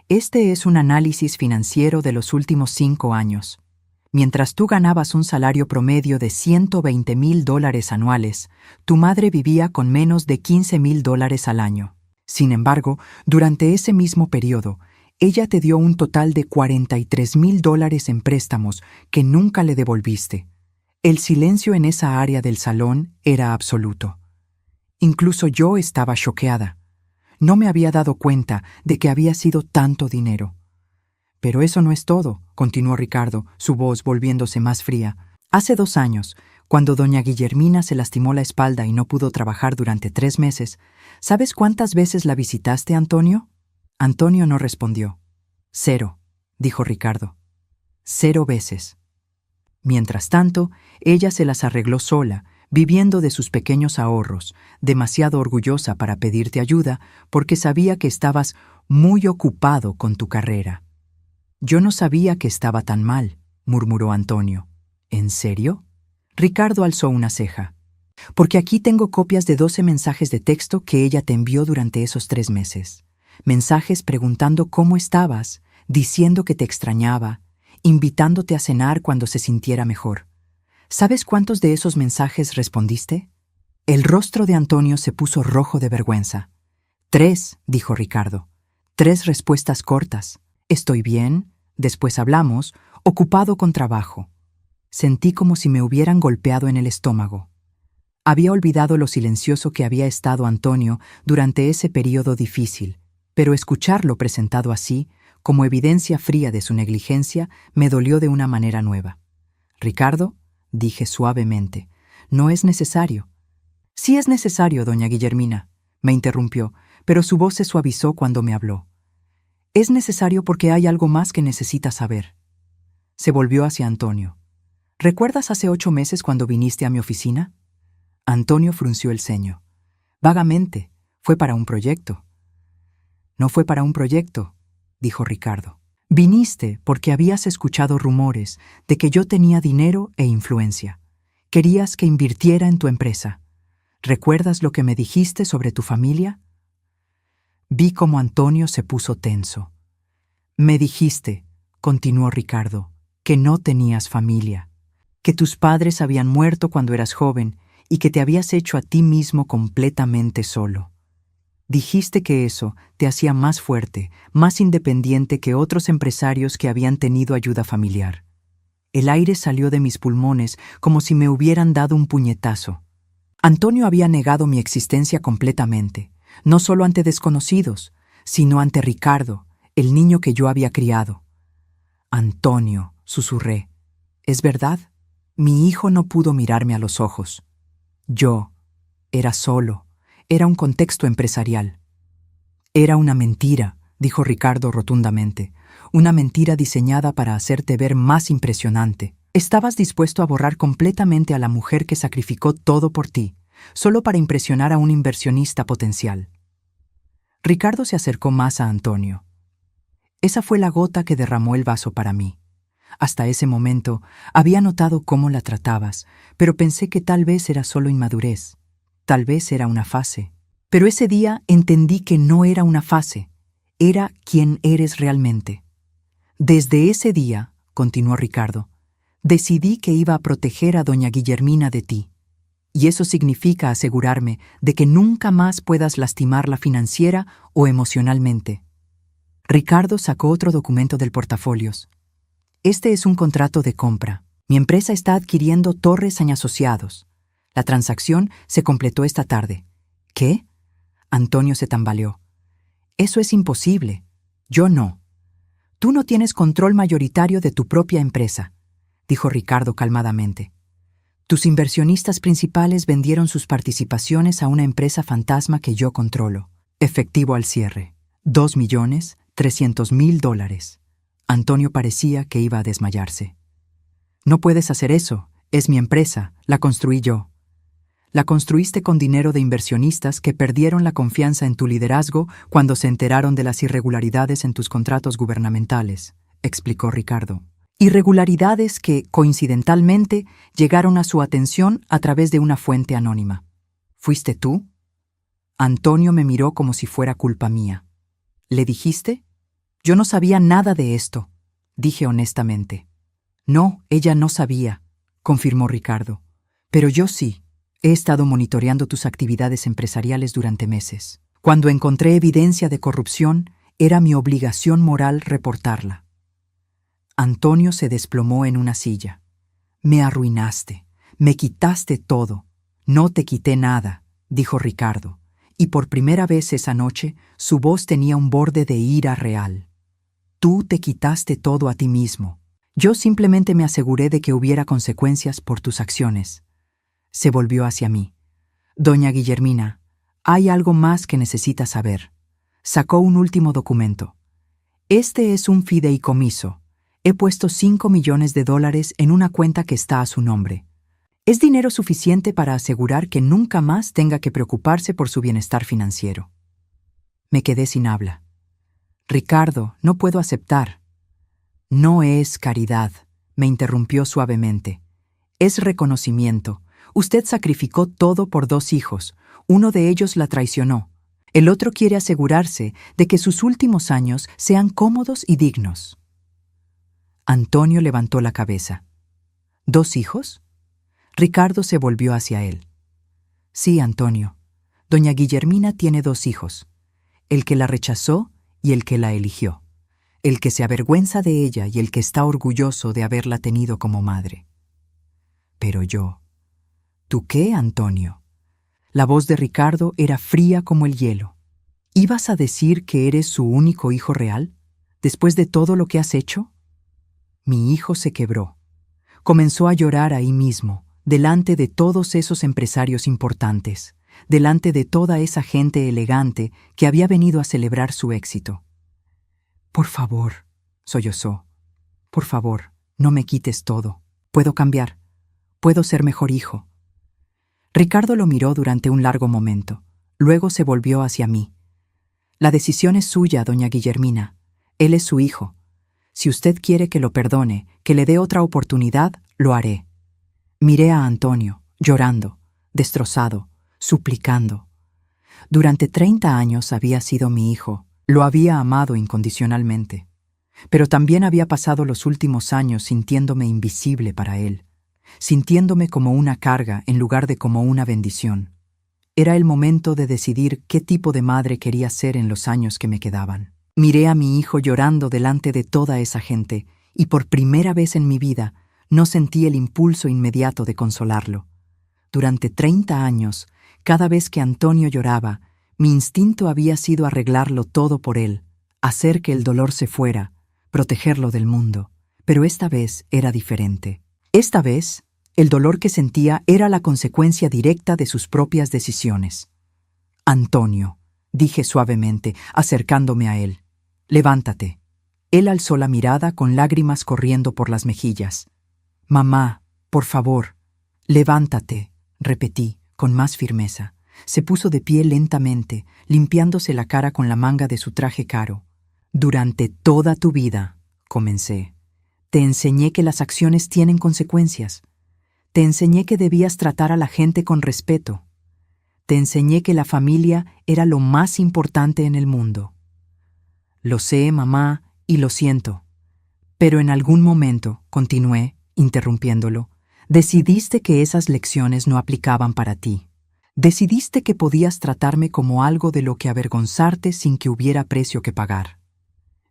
«Este es un análisis financiero de los últimos 5 años. Mientras tú ganabas un salario promedio de $120,000 anuales, tu madre vivía con menos de $15,000 al año. Sin embargo, durante ese mismo periodo, ella te dio un total de $43,000 en préstamos que nunca le devolviste. El silencio en esa área del salón era absoluto. Incluso yo estaba choqueada. No me había dado cuenta de que había sido tanto dinero. Pero eso no es todo, continuó Ricardo, su voz volviéndose más fría. Hace 2 años, cuando doña Guillermina se lastimó la espalda y no pudo trabajar durante 3 meses, ¿sabes cuántas veces la visitaste, Antonio? Antonio no respondió. 0, dijo Ricardo. 0 veces. Mientras tanto, ella se las arregló sola, viviendo de sus pequeños ahorros, demasiado orgullosa para pedirte ayuda porque sabía que estabas muy ocupado con tu carrera. Yo no sabía que estaba tan mal, murmuró Antonio. ¿En serio? Ricardo alzó una ceja. Porque aquí tengo copias de 12 mensajes de texto que ella te envió durante esos 3 meses. Mensajes preguntando cómo estabas, diciendo que te extrañaba, invitándote a cenar cuando se sintiera mejor. ¿Sabes cuántos de esos mensajes respondiste? El rostro de Antonio se puso rojo de vergüenza. 3, dijo Ricardo. 3 respuestas cortas. Estoy bien, después hablamos, ocupado con trabajo. Sentí como si me hubieran golpeado en el estómago. Había olvidado lo silencioso que había estado Antonio durante ese período difícil, pero escucharlo presentado así, como evidencia fría de su negligencia, me dolió de una manera nueva. Ricardo, dije suavemente, no es necesario. Sí es necesario, doña Guillermina, me interrumpió, pero su voz se suavizó cuando me habló. Es necesario porque hay algo más que necesita saber. Se volvió hacia Antonio. ¿Recuerdas hace 8 meses cuando viniste a mi oficina? Antonio frunció el ceño. Vagamente, fue para un proyecto. No fue para un proyecto, dijo Ricardo. Viniste porque habías escuchado rumores de que yo tenía dinero e influencia. Querías que invirtiera en tu empresa. ¿Recuerdas lo que me dijiste sobre tu familia? Vi cómo Antonio se puso tenso. Me dijiste, continuó Ricardo, que no tenías familia, que tus padres habían muerto cuando eras joven y que te habías hecho a ti mismo completamente solo. Dijiste que eso te hacía más fuerte, más independiente que otros empresarios que habían tenido ayuda familiar. El aire salió de mis pulmones como si me hubieran dado un puñetazo. Antonio había negado mi existencia completamente, no solo ante desconocidos, sino ante Ricardo, el niño que yo había criado. Antonio, susurré, ¿es verdad? Mi hijo no pudo mirarme a los ojos. Yo era solo. Era un contexto empresarial. Era una mentira, dijo Ricardo rotundamente. Una mentira diseñada para hacerte ver más impresionante. Estabas dispuesto a borrar completamente a la mujer que sacrificó todo por ti, solo para impresionar a un inversionista potencial. Ricardo se acercó más a Antonio. Esa fue la gota que derramó el vaso para mí. Hasta ese momento había notado cómo la tratabas, pero pensé que tal vez era solo inmadurez. Tal vez era una fase. Pero ese día entendí que no era una fase. Era quien eres realmente. Desde ese día, continuó Ricardo, decidí que iba a proteger a doña Guillermina de ti. Y eso significa asegurarme de que nunca más puedas lastimarla financiera o emocionalmente. Ricardo sacó otro documento del portafolios. Este es un contrato de compra. Mi empresa está adquiriendo Torres Asociados. La transacción se completó esta tarde. ¿Qué? Antonio se tambaleó. Eso es imposible. Yo no. Tú no tienes control mayoritario de tu propia empresa, dijo Ricardo calmadamente. Tus inversionistas principales vendieron sus participaciones a una empresa fantasma que yo controlo. Efectivo al cierre. $2,300,000. Antonio parecía que iba a desmayarse. No puedes hacer eso. Es mi empresa. La construí yo. La construiste con dinero de inversionistas que perdieron la confianza en tu liderazgo cuando se enteraron de las irregularidades en tus contratos gubernamentales, explicó Ricardo. Irregularidades que, coincidentalmente, llegaron a su atención a través de una fuente anónima. ¿Fuiste tú? Antonio me miró como si fuera culpa mía. ¿Le dijiste? Yo no sabía nada de esto, dije honestamente. No, ella no sabía, confirmó Ricardo. Pero yo sí. He estado monitoreando tus actividades empresariales durante meses. Cuando encontré evidencia de corrupción, era mi obligación moral reportarla. Antonio se desplomó en una silla. Me arruinaste, me quitaste todo. No te quité nada, dijo Ricardo, y por primera vez esa noche su voz tenía un borde de ira real. Tú te quitaste todo a ti mismo. Yo simplemente me aseguré de que hubiera consecuencias por tus acciones. Se volvió hacia mí. Doña Guillermina, hay algo más que necesita saber. Sacó un último documento. Este es un fideicomiso. He puesto $5 millones en una cuenta que está a su nombre. Es dinero suficiente para asegurar que nunca más tenga que preocuparse por su bienestar financiero. Me quedé sin habla. Ricardo, no puedo aceptar. No es caridad, me interrumpió suavemente. Es reconocimiento. Usted sacrificó todo por 2 hijos. Uno de ellos la traicionó. El otro quiere asegurarse de que sus últimos años sean cómodos y dignos. Antonio levantó la cabeza. ¿2 hijos? Ricardo se volvió hacia él. Sí, Antonio. Doña Guillermina tiene 2 hijos. El que la rechazó y el que la eligió. El que se avergüenza de ella y el que está orgulloso de haberla tenido como madre. Pero yo... ¿Tú qué, Antonio? La voz de Ricardo era fría como el hielo. ¿Ibas a decir que eres su único hijo real, después de todo lo que has hecho? Mi hijo se quebró. Comenzó a llorar ahí mismo, delante de todos esos empresarios importantes, delante de toda esa gente elegante que había venido a celebrar su éxito. Por favor, sollozó. Por favor, no me quites todo. Puedo cambiar. Puedo ser mejor hijo. Ricardo lo miró durante un largo momento. Luego se volvió hacia mí. La decisión es suya, doña Guillermina. Él es su hijo. Si usted quiere que lo perdone, que le dé otra oportunidad, lo haré. Miré a Antonio, llorando, destrozado, suplicando. Durante 30 años había sido mi hijo. Lo había amado incondicionalmente. Pero también había pasado los últimos años sintiéndome invisible para él, sintiéndome como una carga en lugar de como una bendición. Era el momento de decidir qué tipo de madre quería ser en los años que me quedaban. Miré a mi hijo llorando delante de toda esa gente y por primera vez en mi vida no sentí el impulso inmediato de consolarlo. Durante 30 años, cada vez que Antonio lloraba, mi instinto había sido arreglarlo todo por él, hacer que el dolor se fuera, protegerlo del mundo. Pero esta vez era diferente. Esta vez, el dolor que sentía era la consecuencia directa de sus propias decisiones. Antonio, dije suavemente, acercándome a él. Levántate. Él alzó la mirada con lágrimas corriendo por las mejillas. Mamá, por favor, levántate, repetí, con más firmeza. Se puso de pie lentamente, limpiándose la cara con la manga de su traje caro. Durante toda tu vida, comencé, te enseñé que las acciones tienen consecuencias. Te enseñé que debías tratar a la gente con respeto. Te enseñé que la familia era lo más importante en el mundo. Lo sé, mamá, y lo siento. Pero en algún momento, continué, interrumpiéndolo, decidiste que esas lecciones no aplicaban para ti. Decidiste que podías tratarme como algo de lo que avergonzarte sin que hubiera precio que pagar.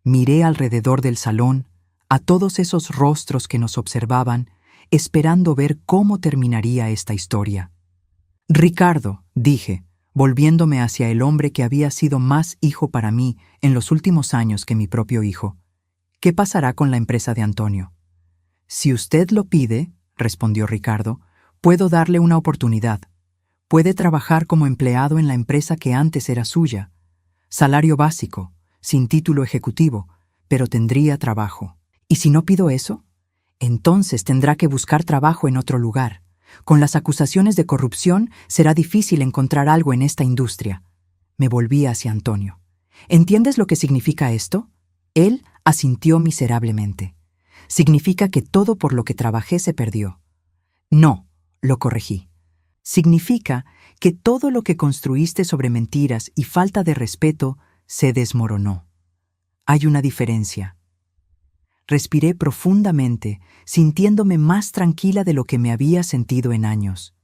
Miré alrededor del salón, a todos esos rostros que nos observaban, esperando ver cómo terminaría esta historia. Ricardo, dije, volviéndome hacia el hombre que había sido más hijo para mí en los últimos años que mi propio hijo. ¿Qué pasará con la empresa de Antonio? Si usted lo pide, respondió Ricardo, puedo darle una oportunidad. Puede trabajar como empleado en la empresa que antes era suya. Salario básico, sin título ejecutivo, pero tendría trabajo. ¿Y si no pido eso? Entonces tendrá que buscar trabajo en otro lugar. Con las acusaciones de corrupción será difícil encontrar algo en esta industria. Me volví hacia Antonio. ¿Entiendes lo que significa esto? Él asintió miserablemente. Significa que todo por lo que trabajé se perdió. No, lo corregí. Significa que todo lo que construiste sobre mentiras y falta de respeto se desmoronó. Hay una diferencia. Respiré profundamente, sintiéndome más tranquila de lo que me había sentido en años.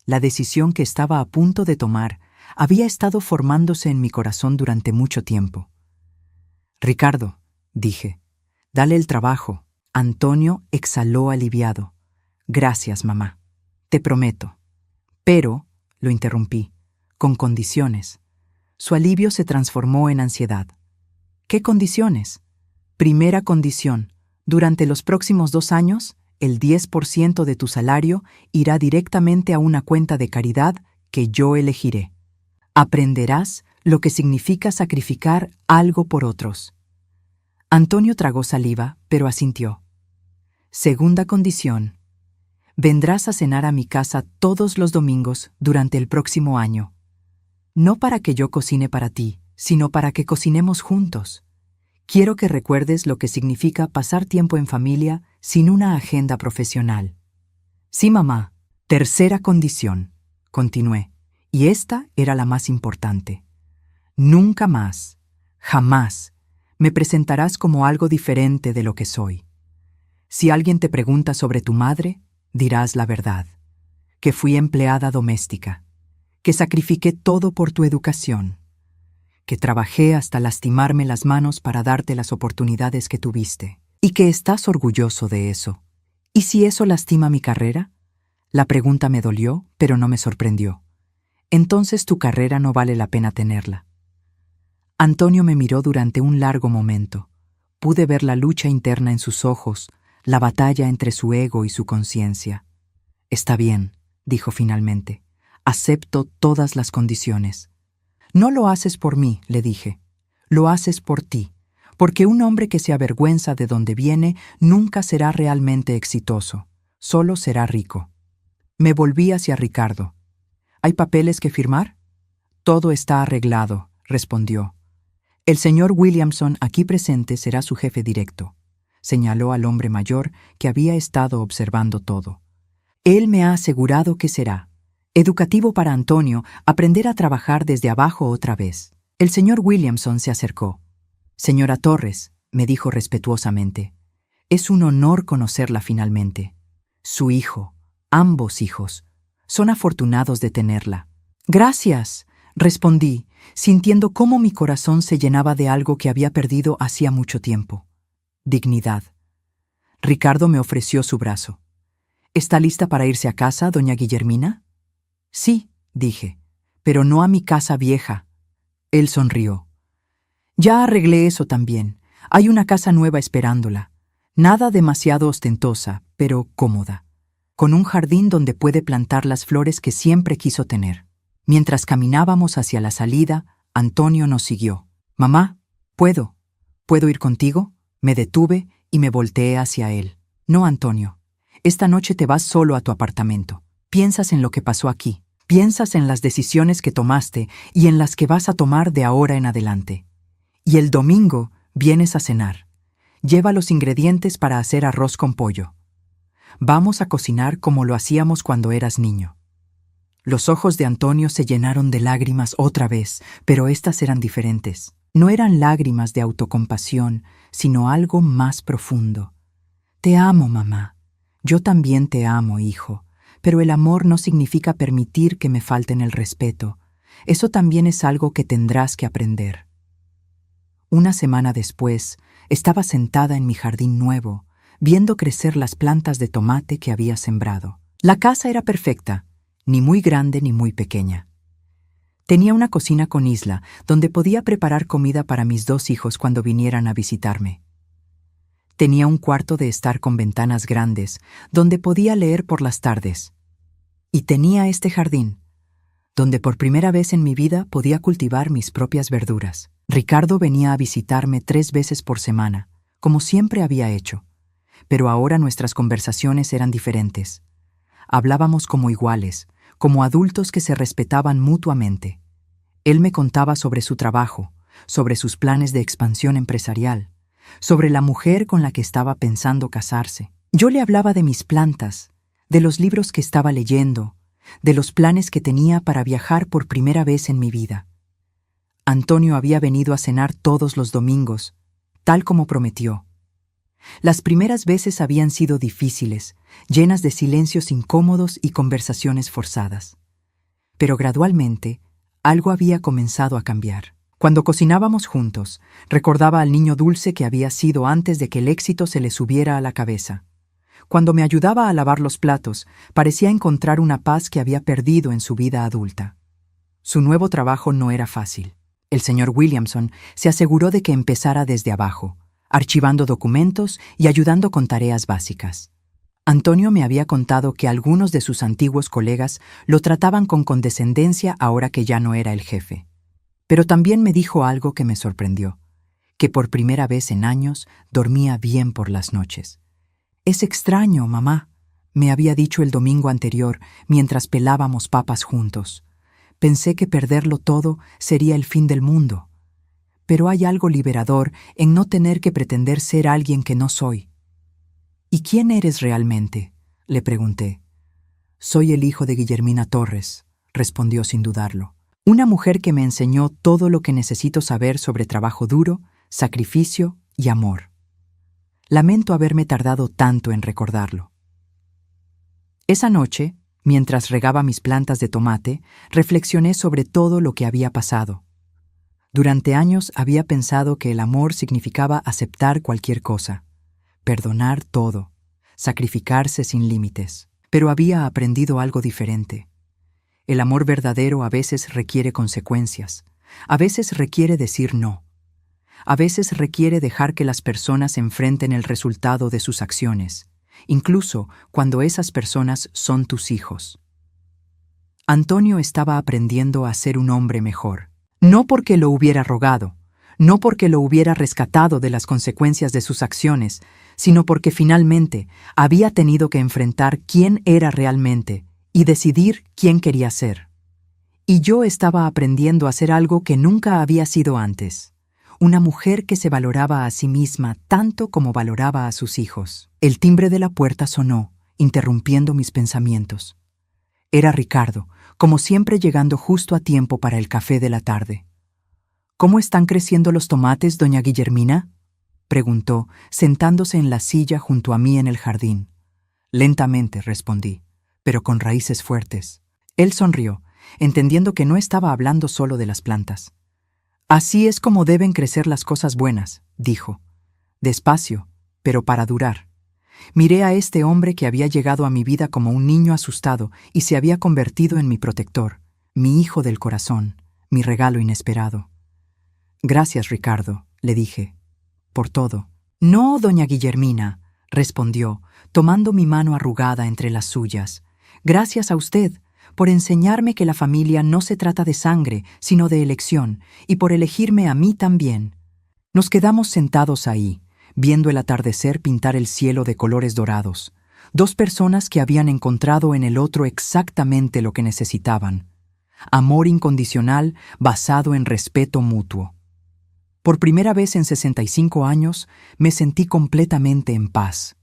La decisión que estaba a punto de tomar había estado formándose en mi corazón durante mucho tiempo. «Ricardo», dije, «dale el trabajo». Antonio exhaló aliviado. «Gracias, mamá. Te prometo». «Pero», lo interrumpí, «con condiciones». Su alivio se transformó en ansiedad. «¿Qué condiciones?» «Primera condición. Durante los próximos 2 años, el 10% de tu salario irá directamente a una cuenta de caridad que yo elegiré. Aprenderás lo que significa sacrificar algo por otros». Antonio tragó saliva, pero asintió. «Segunda condición. Vendrás a cenar a mi casa todos los domingos durante el próximo año. No para que yo cocine para ti, sino para que cocinemos juntos. Quiero que recuerdes lo que significa pasar tiempo en familia sin una agenda profesional». «Sí, mamá». «Tercera condición», continué, y esta era la más importante. «Nunca más, jamás, me presentarás como algo diferente de lo que soy. Si alguien te pregunta sobre tu madre, dirás la verdad, que fui empleada doméstica, que sacrifiqué todo por tu educación, que trabajé hasta lastimarme las manos para darte las oportunidades que tuviste, y que estás orgulloso de eso. ¿Y si eso lastima mi carrera?». La pregunta me dolió, pero no me sorprendió. «Entonces tu carrera no vale la pena tenerla». Antonio me miró durante un largo momento. Pude ver la lucha interna en sus ojos, la batalla entre su ego y su conciencia. «Está bien», dijo finalmente. «Acepto todas las condiciones». «No lo haces por mí», le dije. «Lo haces por ti, porque un hombre que se avergüenza de dónde viene nunca será realmente exitoso, solo será rico». Me volví hacia Ricardo. «¿Hay papeles que firmar?» «Todo está arreglado», respondió. «El señor Williamson aquí presente será su jefe directo», señaló al hombre mayor que había estado observando todo. «Él me ha asegurado que será educativo para Antonio aprender a trabajar desde abajo otra vez». El señor Williamson se acercó. «Señora Torres», me dijo respetuosamente, «es un honor conocerla finalmente. Su hijo, ambos hijos, son afortunados de tenerla». «Gracias», respondí, sintiendo cómo mi corazón se llenaba de algo que había perdido hacía mucho tiempo. Dignidad. Ricardo me ofreció su brazo. «¿Está lista para irse a casa, doña Guillermina?» «Sí», dije, «pero no a mi casa vieja». Él sonrió. «Ya arreglé eso también. Hay una casa nueva esperándola. Nada demasiado ostentosa, pero cómoda, con un jardín donde puede plantar las flores que siempre quiso tener». Mientras caminábamos hacia la salida, Antonio nos siguió. «Mamá, ¿puedo ir contigo?» Me detuve y me volteé hacia él. «No, Antonio. Esta noche te vas solo a tu apartamento. Piensas en lo que pasó aquí. Piensas en las decisiones que tomaste y en las que vas a tomar de ahora en adelante. Y el domingo vienes a cenar. Lleva los ingredientes para hacer arroz con pollo. Vamos a cocinar como lo hacíamos cuando eras niño». Los ojos de Antonio se llenaron de lágrimas otra vez, pero estas eran diferentes. No eran lágrimas de autocompasión, sino algo más profundo. «Te amo, mamá. Yo también te amo, hijo. Pero el amor no significa permitir que me falten el respeto. Eso también es algo que tendrás que aprender». Una semana después, estaba sentada en mi jardín nuevo, viendo crecer las plantas de tomate que había sembrado. La casa era perfecta, ni muy grande ni muy pequeña. Tenía una cocina con isla, donde podía preparar comida para mis 2 hijos cuando vinieran a visitarme. Tenía un cuarto de estar con ventanas grandes, donde podía leer por las tardes. Y tenía este jardín, donde por primera vez en mi vida podía cultivar mis propias verduras. Ricardo venía a visitarme 3 veces por semana, como siempre había hecho, pero ahora nuestras conversaciones eran diferentes. Hablábamos como iguales, como adultos que se respetaban mutuamente. Él me contaba sobre su trabajo, sobre sus planes de expansión empresarial, sobre la mujer con la que estaba pensando casarse. Yo le hablaba de mis plantas, de los libros que estaba leyendo, de los planes que tenía para viajar por primera vez en mi vida. Antonio había venido a cenar todos los domingos, tal como prometió. Las primeras veces habían sido difíciles, llenas de silencios incómodos y conversaciones forzadas. Pero gradualmente, Algo había comenzado a cambiar. Cuando cocinábamos juntos, recordaba al niño dulce que había sido antes de que el éxito se le subiera a la cabeza. Cuando me ayudaba a lavar los platos, parecía encontrar una paz que había perdido en su vida adulta. Su nuevo trabajo no era fácil. El señor Williamson se aseguró de que empezara desde abajo, archivando documentos y ayudando con tareas básicas. Antonio me había contado que algunos de sus antiguos colegas lo trataban con condescendencia ahora que ya no era el jefe. Pero también me dijo algo que me sorprendió, que por primera vez en años dormía bien por las noches. «Es extraño, mamá», me había dicho el domingo anterior mientras pelábamos papas juntos. Pensé que perderlo todo sería el fin del mundo. Pero hay algo liberador en no tener que pretender ser alguien que no soy. «¿Y quién eres realmente?», le pregunté. «Soy el hijo de Guillermina Torres», respondió sin dudarlo. «Una mujer que me enseñó todo lo que necesito saber sobre trabajo duro, sacrificio y amor. Lamento haberme tardado tanto en recordarlo». Esa noche, mientras regaba mis plantas de tomate, reflexioné sobre todo lo que había pasado. Durante años había pensado que el amor significaba aceptar cualquier cosa, perdonar todo, sacrificarse sin límites. Pero había aprendido algo diferente. El amor verdadero a veces requiere consecuencias, a veces requiere decir no, a veces requiere dejar que las personas enfrenten el resultado de sus acciones, incluso cuando esas personas son tus hijos. Antonio estaba aprendiendo a ser un hombre mejor, no porque lo hubiera rogado, no porque lo hubiera rescatado de las consecuencias de sus acciones, sino porque finalmente había tenido que enfrentar quién era realmente y decidir quién quería ser. Y yo estaba aprendiendo a ser algo que nunca había sido antes, una mujer que se valoraba a sí misma tanto como valoraba a sus hijos. El timbre de la puerta sonó, interrumpiendo mis pensamientos. Era Ricardo, como siempre llegando justo a tiempo para el café de la tarde. «¿Cómo están creciendo los tomates, doña Guillermina?», preguntó, sentándose en la silla junto a mí en el jardín. «Lentamente», respondí, «pero con raíces fuertes». Él sonrió, entendiendo que no estaba hablando solo de las plantas. «Así es como deben crecer las cosas buenas», dijo. «Despacio, pero para durar». Miré a este hombre que había llegado a mi vida como un niño asustado y se había convertido en mi protector, mi hijo del corazón, mi regalo inesperado. «Gracias, Ricardo», le dije, «por todo». «No, doña Guillermina», respondió, tomando mi mano arrugada entre las suyas. «Gracias a usted, por enseñarme que la familia no se trata de sangre, sino de elección, y por elegirme a mí también». Nos quedamos sentados ahí, viendo el atardecer pintar el cielo de colores dorados. Dos personas que habían encontrado en el otro exactamente lo que necesitaban. Amor incondicional basado en respeto mutuo. Por primera vez en 65 años, me sentí completamente en paz.